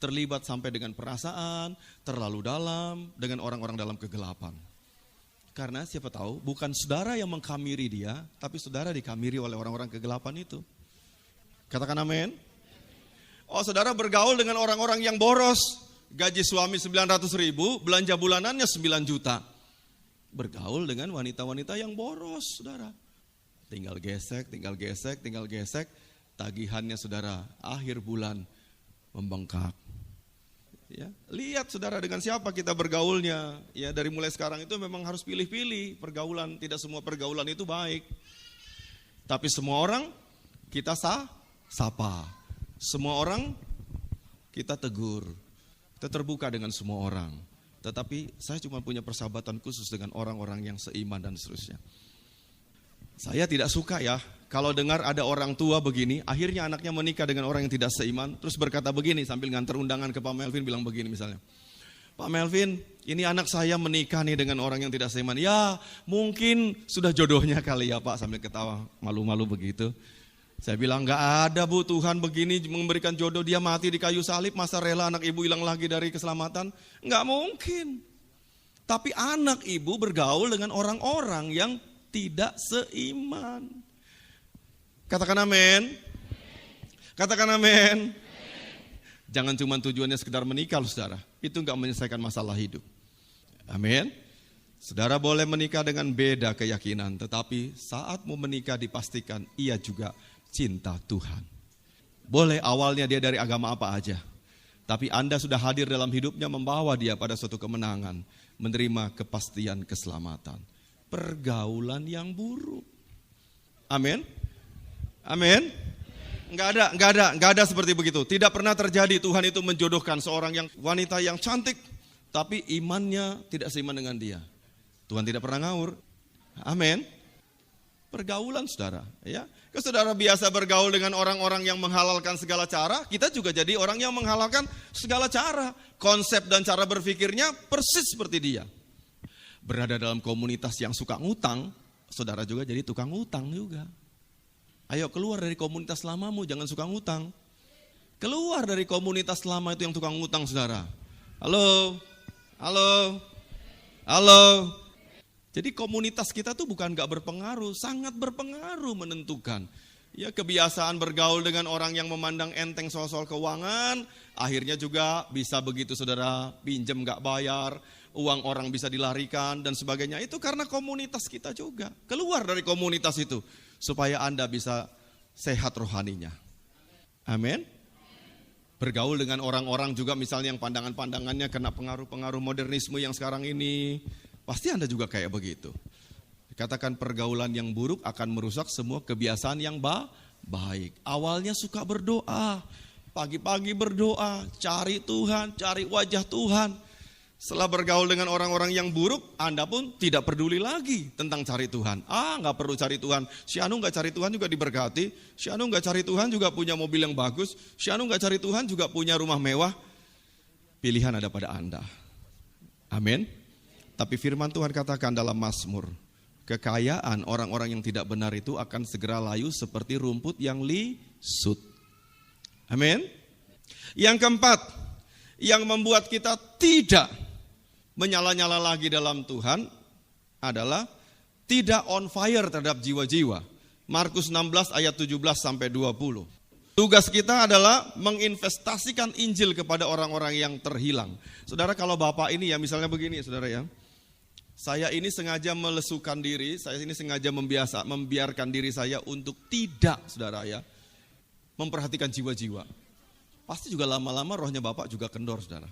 terlibat sampai dengan perasaan, terlalu dalam, dengan orang-orang dalam kegelapan. Karena siapa tahu bukan saudara yang mengkamiri dia, tapi saudara dikamiri oleh orang-orang kegelapan itu. Katakan amin. Oh, saudara bergaul dengan orang-orang yang boros, gaji suami 900.000, belanja bulanannya 9 juta. Bergaul dengan wanita-wanita yang boros, saudara. Tinggal gesek, tagihannya saudara akhir bulan membengkak. Ya, lihat saudara dengan siapa kita bergaulnya. Ya, dari mulai sekarang itu memang harus pilih-pilih pergaulan. Tidak semua pergaulan itu baik. Tapi semua orang kita sapa. Semua orang kita tegur. Kita terbuka dengan semua orang. Tetapi saya cuma punya persahabatan khusus dengan orang-orang yang seiman dan seterusnya. Saya tidak suka ya kalau dengar ada orang tua begini, akhirnya anaknya menikah dengan orang yang tidak seiman, terus berkata begini sambil nganter undangan ke Pak Melvin, bilang begini misalnya, Pak Melvin, ini anak saya menikah nih dengan orang yang tidak seiman. Ya mungkin sudah jodohnya kali ya Pak, sambil ketawa malu-malu begitu. Saya bilang gak ada Bu, Tuhan begini memberikan jodoh, dia mati di kayu salib, masa rela anak ibu hilang lagi dari keselamatan? Gak mungkin. Tapi anak ibu bergaul dengan orang-orang yang tidak seiman. Katakan amin. Katakan amin. Jangan cuma tujuannya sekedar menikah loh saudara. Itu enggak menyelesaikan masalah hidup. Amin. Saudara boleh menikah dengan beda keyakinan, tetapi saat mau menikah dipastikan ia juga cinta Tuhan. Boleh awalnya dia dari agama apa aja, tapi Anda sudah hadir dalam hidupnya membawa dia pada suatu kemenangan, menerima kepastian keselamatan. Pergaulan yang buruk. Amin. Amin. Enggak ada seperti begitu. Tidak pernah terjadi Tuhan itu menjodohkan seorang yang wanita yang cantik tapi imannya tidak seiman dengan dia. Tuhan tidak pernah ngawur. Amin. Pergaulan saudara, ya. Kalau saudara biasa bergaul dengan orang-orang yang menghalalkan segala cara, kita juga jadi orang yang menghalalkan segala cara. Konsep dan cara berpikirnya persis seperti dia. Berada dalam komunitas yang suka ngutang, saudara juga jadi tukang ngutang juga. Ayo keluar dari komunitas lamamu, jangan suka ngutang. Keluar dari komunitas lama itu yang tukang ngutang saudara. Halo. Jadi komunitas kita tuh bukan gak berpengaruh, sangat berpengaruh menentukan. Ya, kebiasaan bergaul dengan orang yang memandang enteng soal-soal keuangan, akhirnya juga bisa begitu saudara, pinjam gak bayar, uang orang bisa dilarikan dan sebagainya. Itu karena komunitas kita juga. Keluar dari komunitas itu supaya Anda bisa sehat rohaninya. Amin. Bergaul dengan orang-orang juga misalnya yang pandangan-pandangannya kena pengaruh-pengaruh modernisme yang sekarang ini. Pasti Anda juga kayak begitu. Katakan pergaulan yang buruk akan merusak semua kebiasaan yang baik. Awalnya suka berdoa, pagi-pagi berdoa, cari Tuhan, cari wajah Tuhan. Setelah bergaul dengan orang-orang yang buruk, Anda pun tidak peduli lagi tentang cari Tuhan. Gak perlu cari Tuhan. Si Anu gak cari Tuhan juga diberkati. Si Anu gak cari Tuhan juga punya mobil yang bagus. Si Anu gak cari Tuhan juga punya rumah mewah. Pilihan ada pada Anda. Amin. Tapi firman Tuhan katakan dalam Mazmur, kekayaan orang-orang yang tidak benar itu akan segera layu seperti rumput yang lisut. Amin. Yang keempat, yang membuat kita tidak menyala-nyala lagi dalam Tuhan adalah tidak on fire terhadap jiwa-jiwa. Markus 16 ayat 17 sampai 20. Tugas kita adalah menginvestasikan Injil kepada orang-orang yang terhilang. Saudara, kalau Bapak ini ya misalnya begini saudara ya. Saya ini sengaja melesukan diri, saya ini sengaja membiarkan diri saya untuk tidak saudara ya memperhatikan jiwa-jiwa. Pasti juga lama-lama rohnya Bapak juga kendor saudara.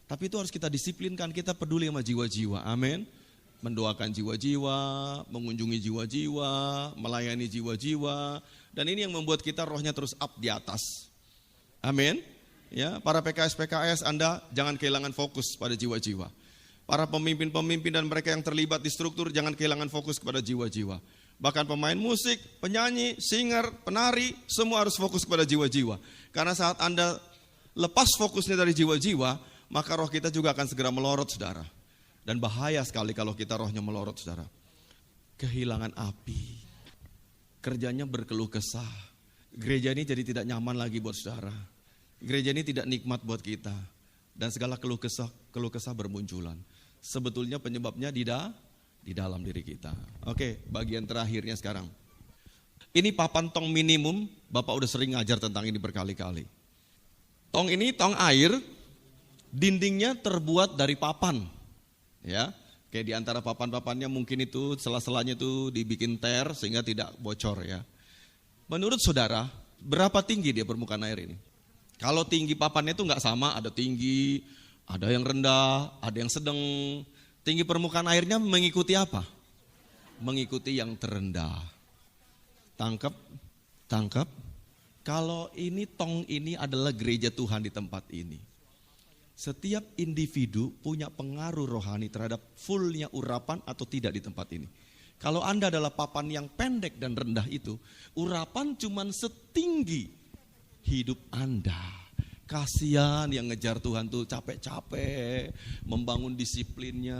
Tapi itu harus kita disiplinkan, kita peduli sama jiwa-jiwa, amin. Mendoakan jiwa-jiwa, mengunjungi jiwa-jiwa, melayani jiwa-jiwa. Dan ini yang membuat kita rohnya terus up di atas. Amin. Ya, para PKS Anda jangan kehilangan fokus pada jiwa-jiwa. Para pemimpin-pemimpin dan mereka yang terlibat di struktur jangan kehilangan fokus kepada jiwa-jiwa. Bahkan pemain musik, penyanyi, singer, penari, semua harus fokus kepada jiwa-jiwa. Karena saat Anda lepas fokusnya dari jiwa-jiwa, maka roh kita juga akan segera melorot saudara. Dan bahaya sekali kalau kita rohnya melorot saudara. Kehilangan api. Kerjanya berkeluh kesah. Gereja ini jadi tidak nyaman lagi buat saudara. Gereja ini tidak nikmat buat kita. Dan segala keluh kesah bermunculan. Sebetulnya penyebabnya di dalam diri kita. Oke, bagian terakhirnya sekarang. Ini papan tong minimum, Bapak udah sering ngajar tentang ini berkali-kali. Tong ini tong air, dindingnya terbuat dari papan. Ya, Kayak di antara papan-papannya mungkin itu sela-selanya itu dibikin ter sehingga tidak bocor ya. Menurut saudara, berapa tinggi dia permukaan air ini? Kalau tinggi papannya itu nggak sama, ada tinggi, ada yang rendah, ada yang sedang. Tinggi permukaan airnya mengikuti apa? Mengikuti yang terendah. Tangkap. Kalau ini tong ini adalah gereja Tuhan di tempat ini. Setiap individu punya pengaruh rohani terhadap fullnya urapan atau tidak di tempat ini. Kalau Anda adalah papan yang pendek dan rendah itu, urapan cuman setinggi hidup Anda. Kasihan yang ngejar Tuhan tuh capek-capek membangun disiplinnya.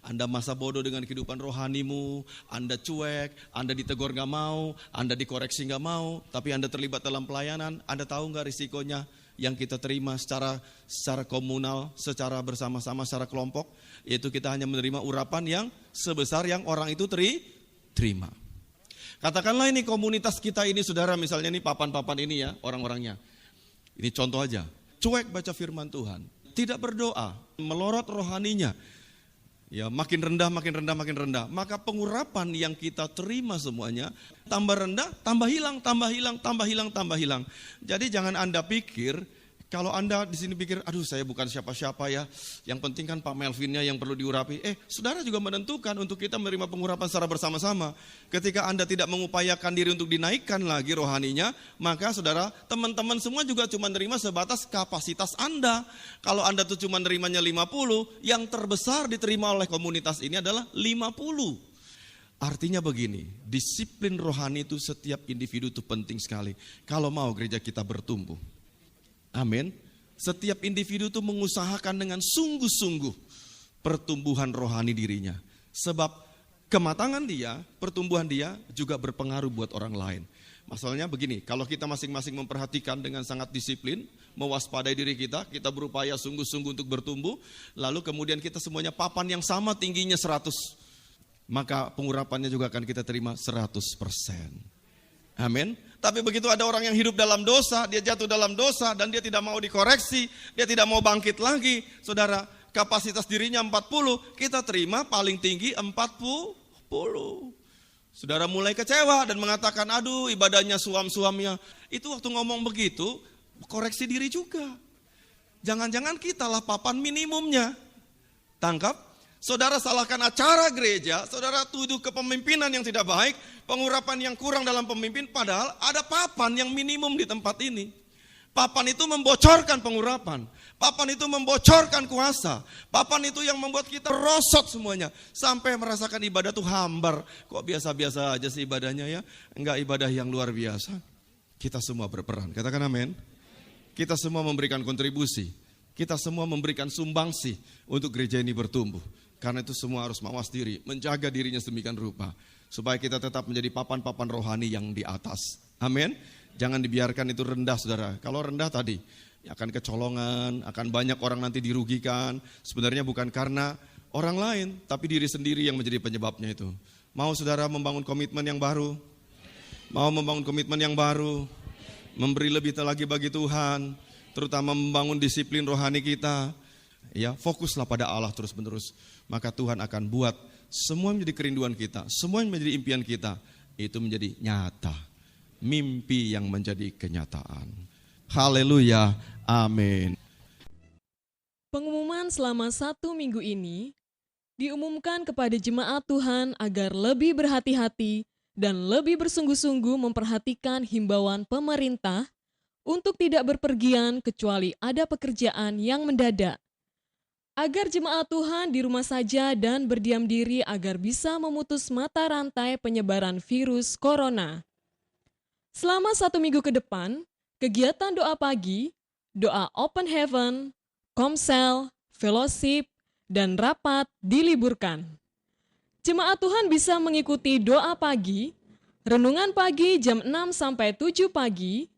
Anda masa bodoh dengan kehidupan rohanimu, Anda cuek, Anda ditegur gak mau, Anda dikoreksi gak mau, tapi Anda terlibat dalam pelayanan. Anda tahu gak risikonya yang kita terima secara komunal, secara bersama-sama, secara kelompok, yaitu kita hanya menerima urapan yang sebesar yang orang itu terima. Katakanlah ini komunitas kita ini saudara, misalnya ini papan-papan ini ya orang-orangnya. Ini contoh aja, cuek baca firman Tuhan, tidak berdoa, melorot rohaninya, ya makin rendah, maka pengurapan yang kita terima semuanya tambah rendah, tambah hilang. Jadi jangan Anda pikir, kalau Anda di sini pikir, aduh saya bukan siapa-siapa ya, yang penting kan Pak Melvinnya yang perlu diurapi. Saudara juga menentukan untuk kita menerima pengurapan secara bersama-sama. Ketika Anda tidak mengupayakan diri untuk dinaikkan lagi rohaninya, maka saudara, teman-teman semua juga cuma menerima sebatas kapasitas Anda. Kalau Anda tuh cuma nerimanya 50, yang terbesar diterima oleh komunitas ini adalah 50. Artinya begini, disiplin rohani itu setiap individu itu penting sekali. Kalau mau gereja kita bertumbuh. Amin. Setiap individu itu mengusahakan dengan sungguh-sungguh pertumbuhan rohani dirinya. Sebab kematangan dia, pertumbuhan dia juga berpengaruh buat orang lain. Masalahnya begini, kalau kita masing-masing memperhatikan dengan sangat disiplin, mewaspadai diri kita berupaya sungguh-sungguh untuk bertumbuh, lalu kemudian kita semuanya papan yang sama tingginya 100, maka pengurapannya juga akan kita terima 100%. Amin. Tapi begitu ada orang yang hidup dalam dosa, dia jatuh dalam dosa dan dia tidak mau dikoreksi, dia tidak mau bangkit lagi. Saudara, kapasitas dirinya 40, kita terima paling tinggi 40. Saudara mulai kecewa dan mengatakan, aduh ibadahnya suam-suamnya. Itu waktu ngomong begitu, koreksi diri juga. Jangan-jangan kita lah papan minimumnya. Tangkap? Saudara salahkan acara gereja, saudara tuduh kepemimpinan yang tidak baik, pengurapan yang kurang dalam pemimpin, padahal ada papan yang minimum di tempat ini. Papan itu membocorkan pengurapan, papan itu membocorkan kuasa, papan itu yang membuat kita rosot semuanya, sampai merasakan ibadah tuh hambar. Kok biasa-biasa aja sih ibadahnya ya, enggak ibadah yang luar biasa. Kita semua berperan, katakan amin. Kita semua memberikan kontribusi, kita semua memberikan sumbangsi untuk gereja ini bertumbuh. Karena itu semua harus mawas diri, menjaga dirinya sedemikian rupa. Supaya kita tetap menjadi papan-papan rohani yang di atas. Amin. Jangan dibiarkan itu rendah saudara. Kalau rendah tadi akan kecolongan, akan banyak orang nanti dirugikan. Sebenarnya bukan karena orang lain, tapi diri sendiri yang menjadi penyebabnya itu. Mau saudara membangun komitmen yang baru? Mau membangun komitmen yang baru? Memberi lebih lagi bagi Tuhan, terutama membangun disiplin rohani kita. Ya, fokuslah pada Allah terus-menerus. Maka Tuhan akan buat semua menjadi kerinduan kita, semua yang menjadi impian kita, itu menjadi nyata. Mimpi yang menjadi kenyataan. Haleluya, amin. Pengumuman selama 1 minggu ini diumumkan kepada jemaat Tuhan agar lebih berhati-hati dan lebih bersungguh-sungguh memperhatikan himbauan pemerintah untuk tidak berpergian kecuali ada pekerjaan yang mendadak. Agar jemaat Tuhan di rumah saja dan berdiam diri agar bisa memutus mata rantai penyebaran virus corona. Selama 1 minggu ke depan, kegiatan doa pagi, doa open heaven, komsel, fellowship, dan rapat diliburkan. Jemaat Tuhan bisa mengikuti doa pagi, renungan pagi jam 6 sampai 7 pagi,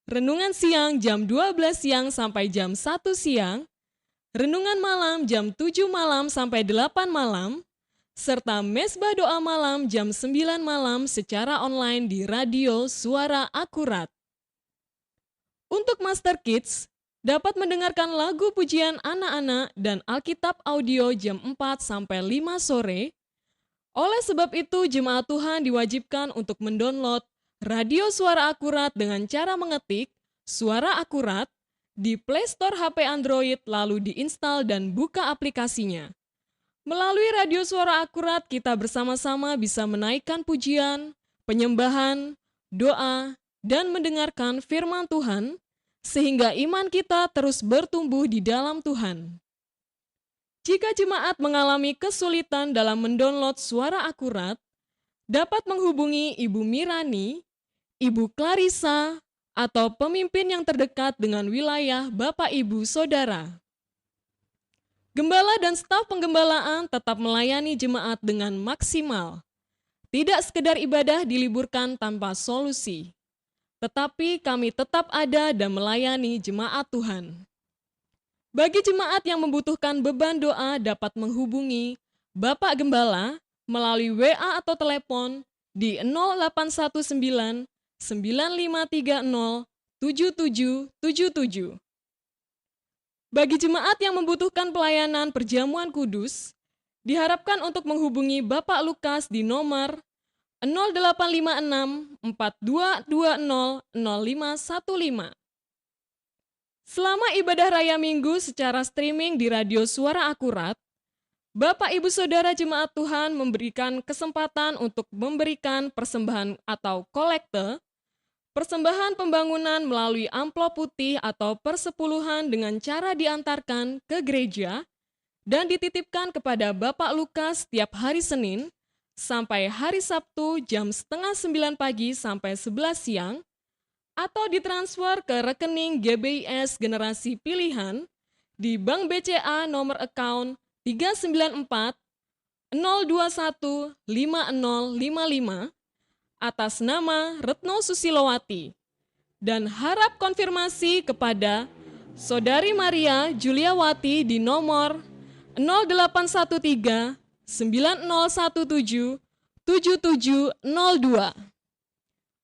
renungan siang jam 12 siang sampai jam 1 siang, renungan malam jam 7 malam sampai 8 malam, serta mesbah doa malam jam 9 malam secara online di radio Suara Akurat. Untuk Master Kids, dapat mendengarkan lagu pujian anak-anak dan Alkitab audio jam 4 sampai 5 sore. Oleh sebab itu, jemaat Tuhan diwajibkan untuk mendownload radio Suara Akurat dengan cara mengetik Suara Akurat di Play Store HP Android, lalu diinstal dan buka aplikasinya. Melalui radio Suara Akurat, kita bersama-sama bisa menaikkan pujian, penyembahan, doa, dan mendengarkan firman Tuhan, sehingga iman kita terus bertumbuh di dalam Tuhan. Jika jemaat mengalami kesulitan dalam mendownload Suara Akurat, dapat menghubungi Ibu Mirani, Ibu Clarissa, atau pemimpin yang terdekat dengan wilayah Bapak Ibu Saudara. Gembala dan staf penggembalaan tetap melayani jemaat dengan maksimal. Tidak sekedar ibadah diliburkan tanpa solusi, tetapi kami tetap ada dan melayani jemaat Tuhan. Bagi jemaat yang membutuhkan beban doa dapat menghubungi Bapak Gembala melalui WA atau telepon di 0819 9530 7777. Bagi jemaat yang membutuhkan pelayanan perjamuan kudus, diharapkan untuk menghubungi Bapak Lukas di nomor 0856 4220 0515. Selama ibadah raya Minggu secara streaming di radio Suara Akurat, Bapak Ibu Saudara jemaat Tuhan memberikan kesempatan untuk memberikan persembahan atau kolekte, persembahan pembangunan melalui amplop putih atau persepuluhan dengan cara diantarkan ke gereja dan dititipkan kepada Bapak Lukas setiap hari Senin sampai hari Sabtu jam 8:30 pagi sampai 11 siang, atau ditransfer ke rekening GBIS Generasi Pilihan di Bank BCA nomor account 394 021 5055 atas nama Retno Susilowati, dan harap konfirmasi kepada Saudari Maria Juliawati di nomor 0813 9017 7702.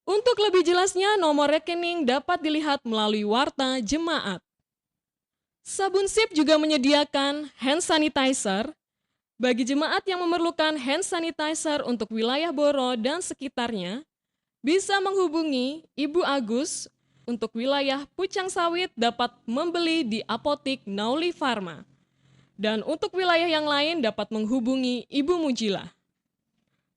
Untuk lebih jelasnya, nomor rekening dapat dilihat melalui warta jemaat. Sabun Sip juga menyediakan hand sanitizer. Bagi jemaat yang memerlukan hand sanitizer untuk wilayah Boro dan sekitarnya, bisa menghubungi Ibu Agus. Untuk wilayah Pucang Sawit dapat membeli di apotik Nauli Pharma. Dan untuk wilayah yang lain dapat menghubungi Ibu Mujila.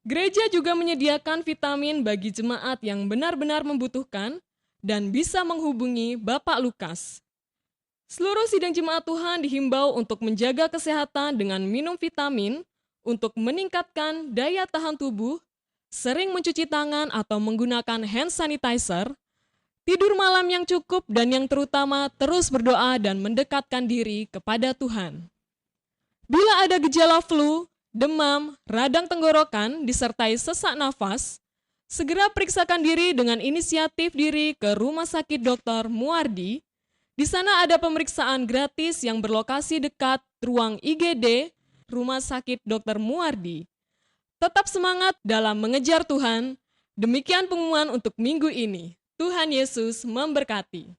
Gereja juga menyediakan vitamin bagi jemaat yang benar-benar membutuhkan dan bisa menghubungi Bapak Lukas. Seluruh sidang jemaat Tuhan dihimbau untuk menjaga kesehatan dengan minum vitamin untuk meningkatkan daya tahan tubuh, sering mencuci tangan atau menggunakan hand sanitizer, tidur malam yang cukup, dan yang terutama terus berdoa dan mendekatkan diri kepada Tuhan. Bila ada gejala flu, demam, radang tenggorokan, disertai sesak nafas, segera periksakan diri dengan inisiatif diri ke Rumah Sakit Dr. Muardi. Di sana ada pemeriksaan gratis yang berlokasi dekat ruang IGD Rumah Sakit Dr. Muardi. Tetap semangat dalam mengejar Tuhan. Demikian pengumuman untuk minggu ini. Tuhan Yesus memberkati.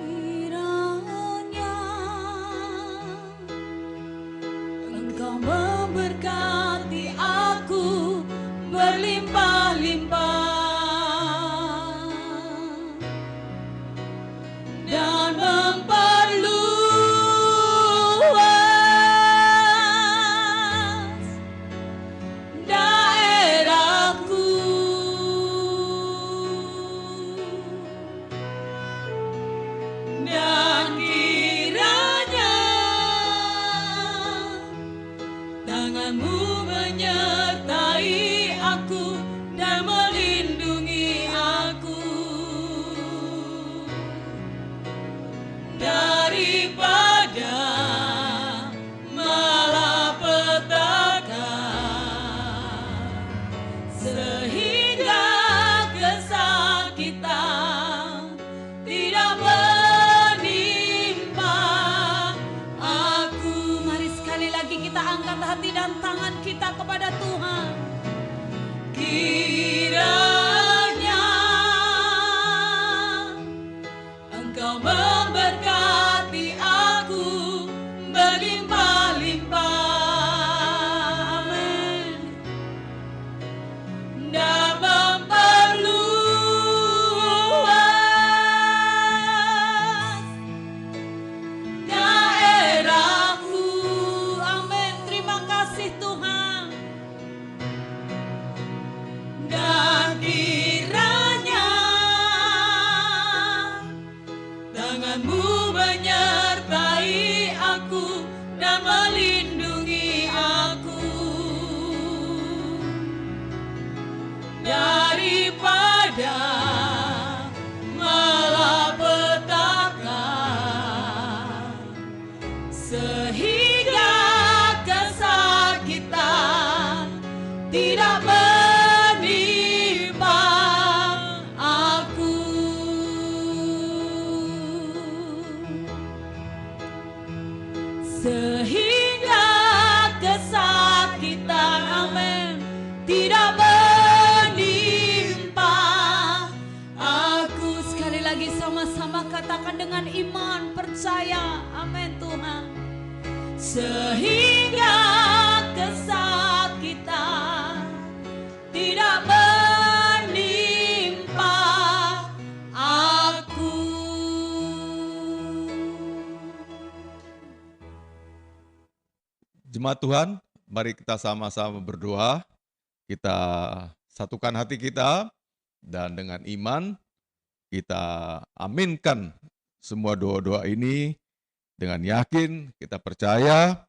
Kiranya Engkau memberkati aku berlimpah-limpah dan memperluas daerahku, dan kiranya tangan-Mu menyertai aku dan melindungi aku daripada malapetaka, sehingga kesakitan tidak menimpa aku. Mari sekali lagi kita angkat hati dan tangan kita kepada Tuhan. memberkati aku berlimpah-limpah. Amin. Dan memperluas daerahku. Amin. Terima kasih Tuhan. Dan kiranya tangan-Mu menyertai aku dan melindungi aku daripada malapetaka, sehingga kesakitan tidak menimpa aku. Sehingga kesakitan, amin, tidak menimpa aku. Sekali lagi sama-sama katakan dengan iman, percaya, amin Tuhan. Sehingga kesakitan tidak menimpa aku. Jemaat Tuhan, mari kita sama-sama berdoa. Kita satukan hati kita dan dengan iman kita aminkan semua doa-doa ini dengan yakin. Kita percaya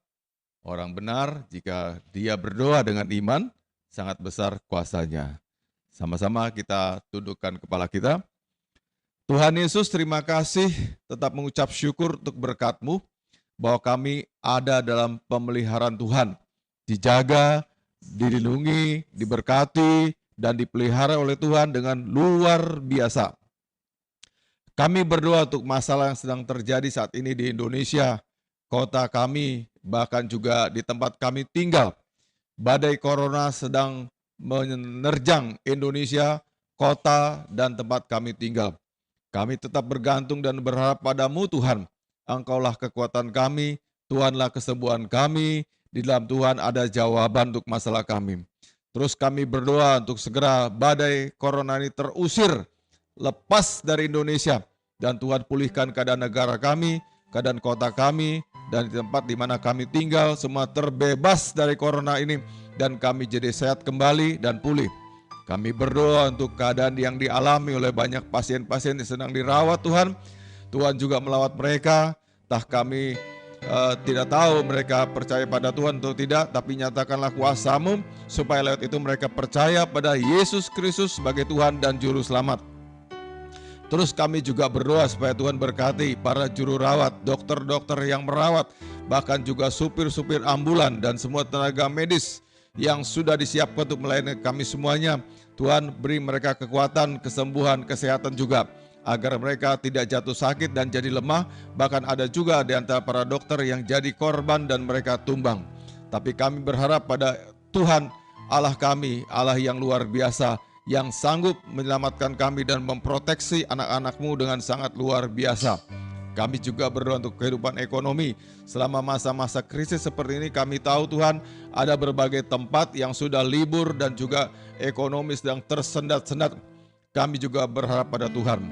orang benar jika dia berdoa dengan iman, sangat besar kuasanya. Sama-sama kita tundukkan kepala kita. Tuhan Yesus, terima kasih, tetap mengucap syukur untuk berkat-Mu, bahwa kami ada dalam pemeliharaan Tuhan, dijaga, dilindungi, diberkati, dan dipelihara oleh Tuhan dengan luar biasa. Kami berdoa untuk masalah yang sedang terjadi saat ini di Indonesia, kota kami, bahkan juga di tempat kami tinggal. Badai corona sedang menerjang Indonesia, kota, dan tempat kami tinggal. Kami tetap bergantung dan berharap pada-Mu Tuhan. Engkaulah kekuatan kami, Tuhanlah kesembuhan kami, di dalam Tuhan ada jawaban untuk masalah kami. Terus kami berdoa untuk segera badai corona ini terusir, lepas dari Indonesia, dan Tuhan pulihkan keadaan negara kami, keadaan kota kami, dan di tempat di mana kami tinggal, semua terbebas dari corona ini, dan kami jadi sehat kembali dan pulih. Kami berdoa untuk keadaan yang dialami oleh banyak pasien-pasien yang sedang dirawat Tuhan. Tuhan juga melawat mereka, entah kami tidak tahu mereka percaya pada Tuhan atau tidak, tapi nyatakanlah kuasa-Mu, supaya lewat itu mereka percaya pada Yesus Kristus sebagai Tuhan dan Juru Selamat. Terus kami juga berdoa supaya Tuhan berkati para juru rawat, dokter-dokter yang merawat, bahkan juga supir-supir ambulan dan semua tenaga medis yang sudah disiapkan untuk melayani kami semuanya. Tuhan beri mereka kekuatan, kesembuhan, kesehatan juga, agar mereka tidak jatuh sakit dan jadi lemah. Bahkan ada juga di antara para dokter yang jadi korban dan mereka tumbang. Tapi kami berharap pada Tuhan Allah kami, Allah yang luar biasa, yang sanggup menyelamatkan kami dan memproteksi anak-anak-Mu dengan sangat luar biasa. Kami juga berdoa untuk kehidupan ekonomi. Selama masa-masa krisis seperti ini, kami tahu Tuhan ada berbagai tempat yang sudah libur dan juga ekonomi sedang tersendat-sendat. Kami juga berharap pada Tuhan.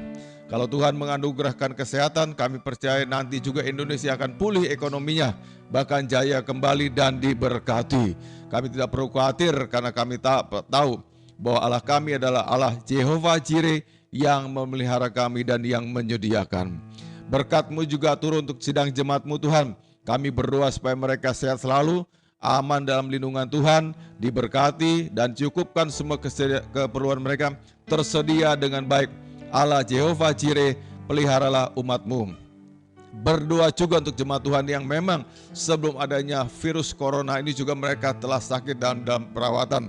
Kalau Tuhan menganugerahkan kesehatan, kami percaya nanti juga Indonesia akan pulih ekonominya, bahkan jaya kembali dan diberkati. Kami tidak perlu khawatir karena kami tahu bahwa Allah kami adalah Allah Jehovah Jireh yang memelihara kami dan yang menyediakan. Berkat-Mu juga turun untuk sidang jemaat-Mu Tuhan. Kami berdoa supaya mereka sehat selalu, aman dalam lindungan Tuhan, diberkati dan cukupkan semua keperluan mereka, tersedia dengan baik. Allah Jehovah Jireh, peliharalah umat-Mu. Berdoa juga untuk jemaat Tuhan yang memang sebelum adanya virus corona ini juga mereka telah sakit dan dalam perawatan.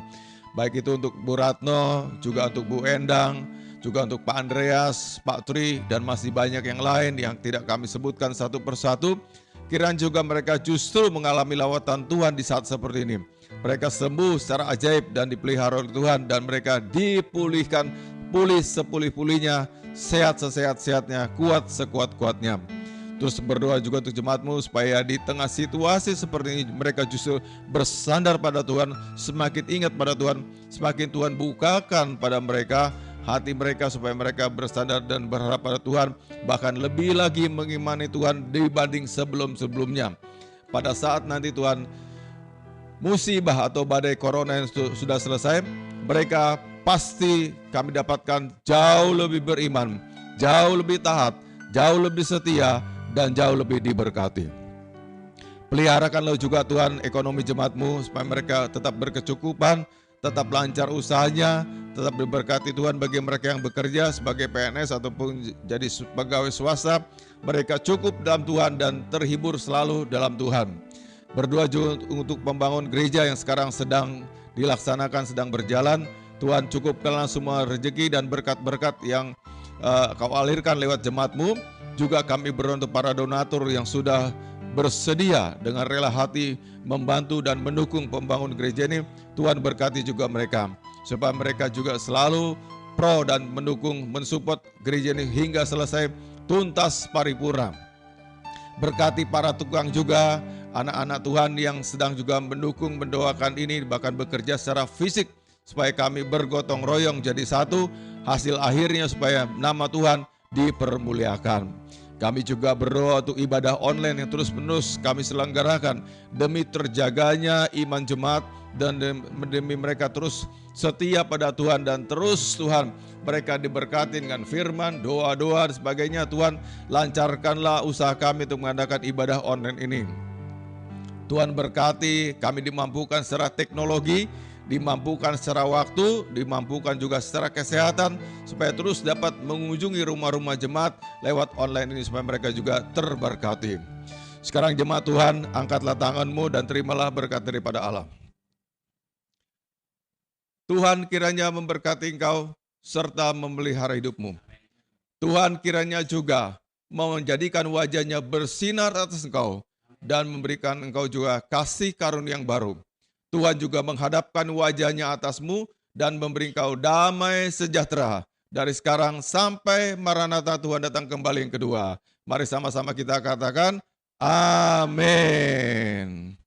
Baik itu untuk Bu Ratno, juga untuk Bu Endang, juga untuk Pak Andreas, Pak Tri, dan masih banyak yang lain yang tidak kami sebutkan satu persatu. Kiranya juga mereka justru mengalami lawatan Tuhan di saat seperti ini. Mereka sembuh secara ajaib dan dipelihara oleh Tuhan, dan mereka dipulihkan, pulih sepulih-pulihnya sehat sesehat-sehatnya, kuat sekuat-kuatnya. Terus berdoa juga untuk jemaatmu supaya di tengah situasi seperti ini mereka justru bersandar pada Tuhan, semakin ingat pada Tuhan, semakin Tuhan bukakan pada mereka hati mereka supaya mereka bersandar dan berharap pada Tuhan, bahkan lebih lagi mengimani Tuhan dibanding sebelum-sebelumnya. Pada saat nanti Tuhan musibah atau badai corona yang sudah selesai, mereka pasti kami dapatkan jauh lebih beriman, jauh lebih taat, jauh lebih setia, dan jauh lebih diberkati. Peliharakanlah juga Tuhan ekonomi jemaatmu supaya mereka tetap berkecukupan, tetap lancar usahanya, tetap diberkati Tuhan bagi mereka yang bekerja sebagai PNS ataupun jadi pegawai swasta. Mereka cukup dalam Tuhan dan terhibur selalu dalam Tuhan. Berdoa juga untuk pembangun gereja yang sekarang sedang dilaksanakan, sedang berjalan. Tuhan cukupkanlah semua rezeki dan berkat-berkat yang kau alirkan lewat jemaatmu. Juga kami berdoa untuk para donatur yang sudah bersedia dengan rela hati membantu dan mendukung pembangun gereja ini. Tuhan berkati juga mereka, supaya mereka juga selalu pro dan mendukung, mensupport gereja ini hingga selesai tuntas paripurna. Berkati para tukang juga, anak-anak Tuhan yang sedang juga mendukung, mendoakan ini, bahkan bekerja secara fisik, supaya kami bergotong royong jadi satu, hasil akhirnya supaya nama Tuhan dipermuliakan. Kami juga berdoa untuk ibadah online yang terus-menerus kami selenggarakan demi terjaganya iman jemaat dan demi mereka terus setia pada Tuhan, dan terus Tuhan mereka diberkati dengan firman, doa-doa dan sebagainya. Tuhan lancarkanlah usaha kami untuk mengadakan ibadah online ini. Tuhan berkati kami dimampukan secara teknologi, dimampukan secara waktu, dimampukan juga secara kesehatan, supaya terus dapat mengunjungi rumah-rumah jemaat lewat online ini supaya mereka juga terberkati. Sekarang jemaat Tuhan, angkatlah tanganmu dan terimalah berkat daripada Allah. Tuhan kiranya memberkati engkau serta memelihara hidupmu. Tuhan kiranya juga menjadikan wajahnya bersinar atas engkau dan memberikan engkau juga kasih karunia yang baru. Tuhan juga menghadapkan wajahnya atasmu dan memberi engkau damai sejahtera dari sekarang sampai Maranatha Tuhan datang kembali yang kedua. Mari sama-sama kita katakan amin.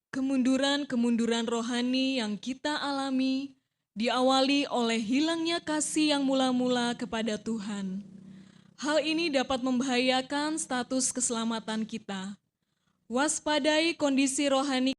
Kemunduran-kemunduran rohani yang kita alami diawali oleh hilangnya kasih yang mula-mula kepada Tuhan. Hal ini dapat membahayakan status keselamatan kita. Waspadai kondisi rohani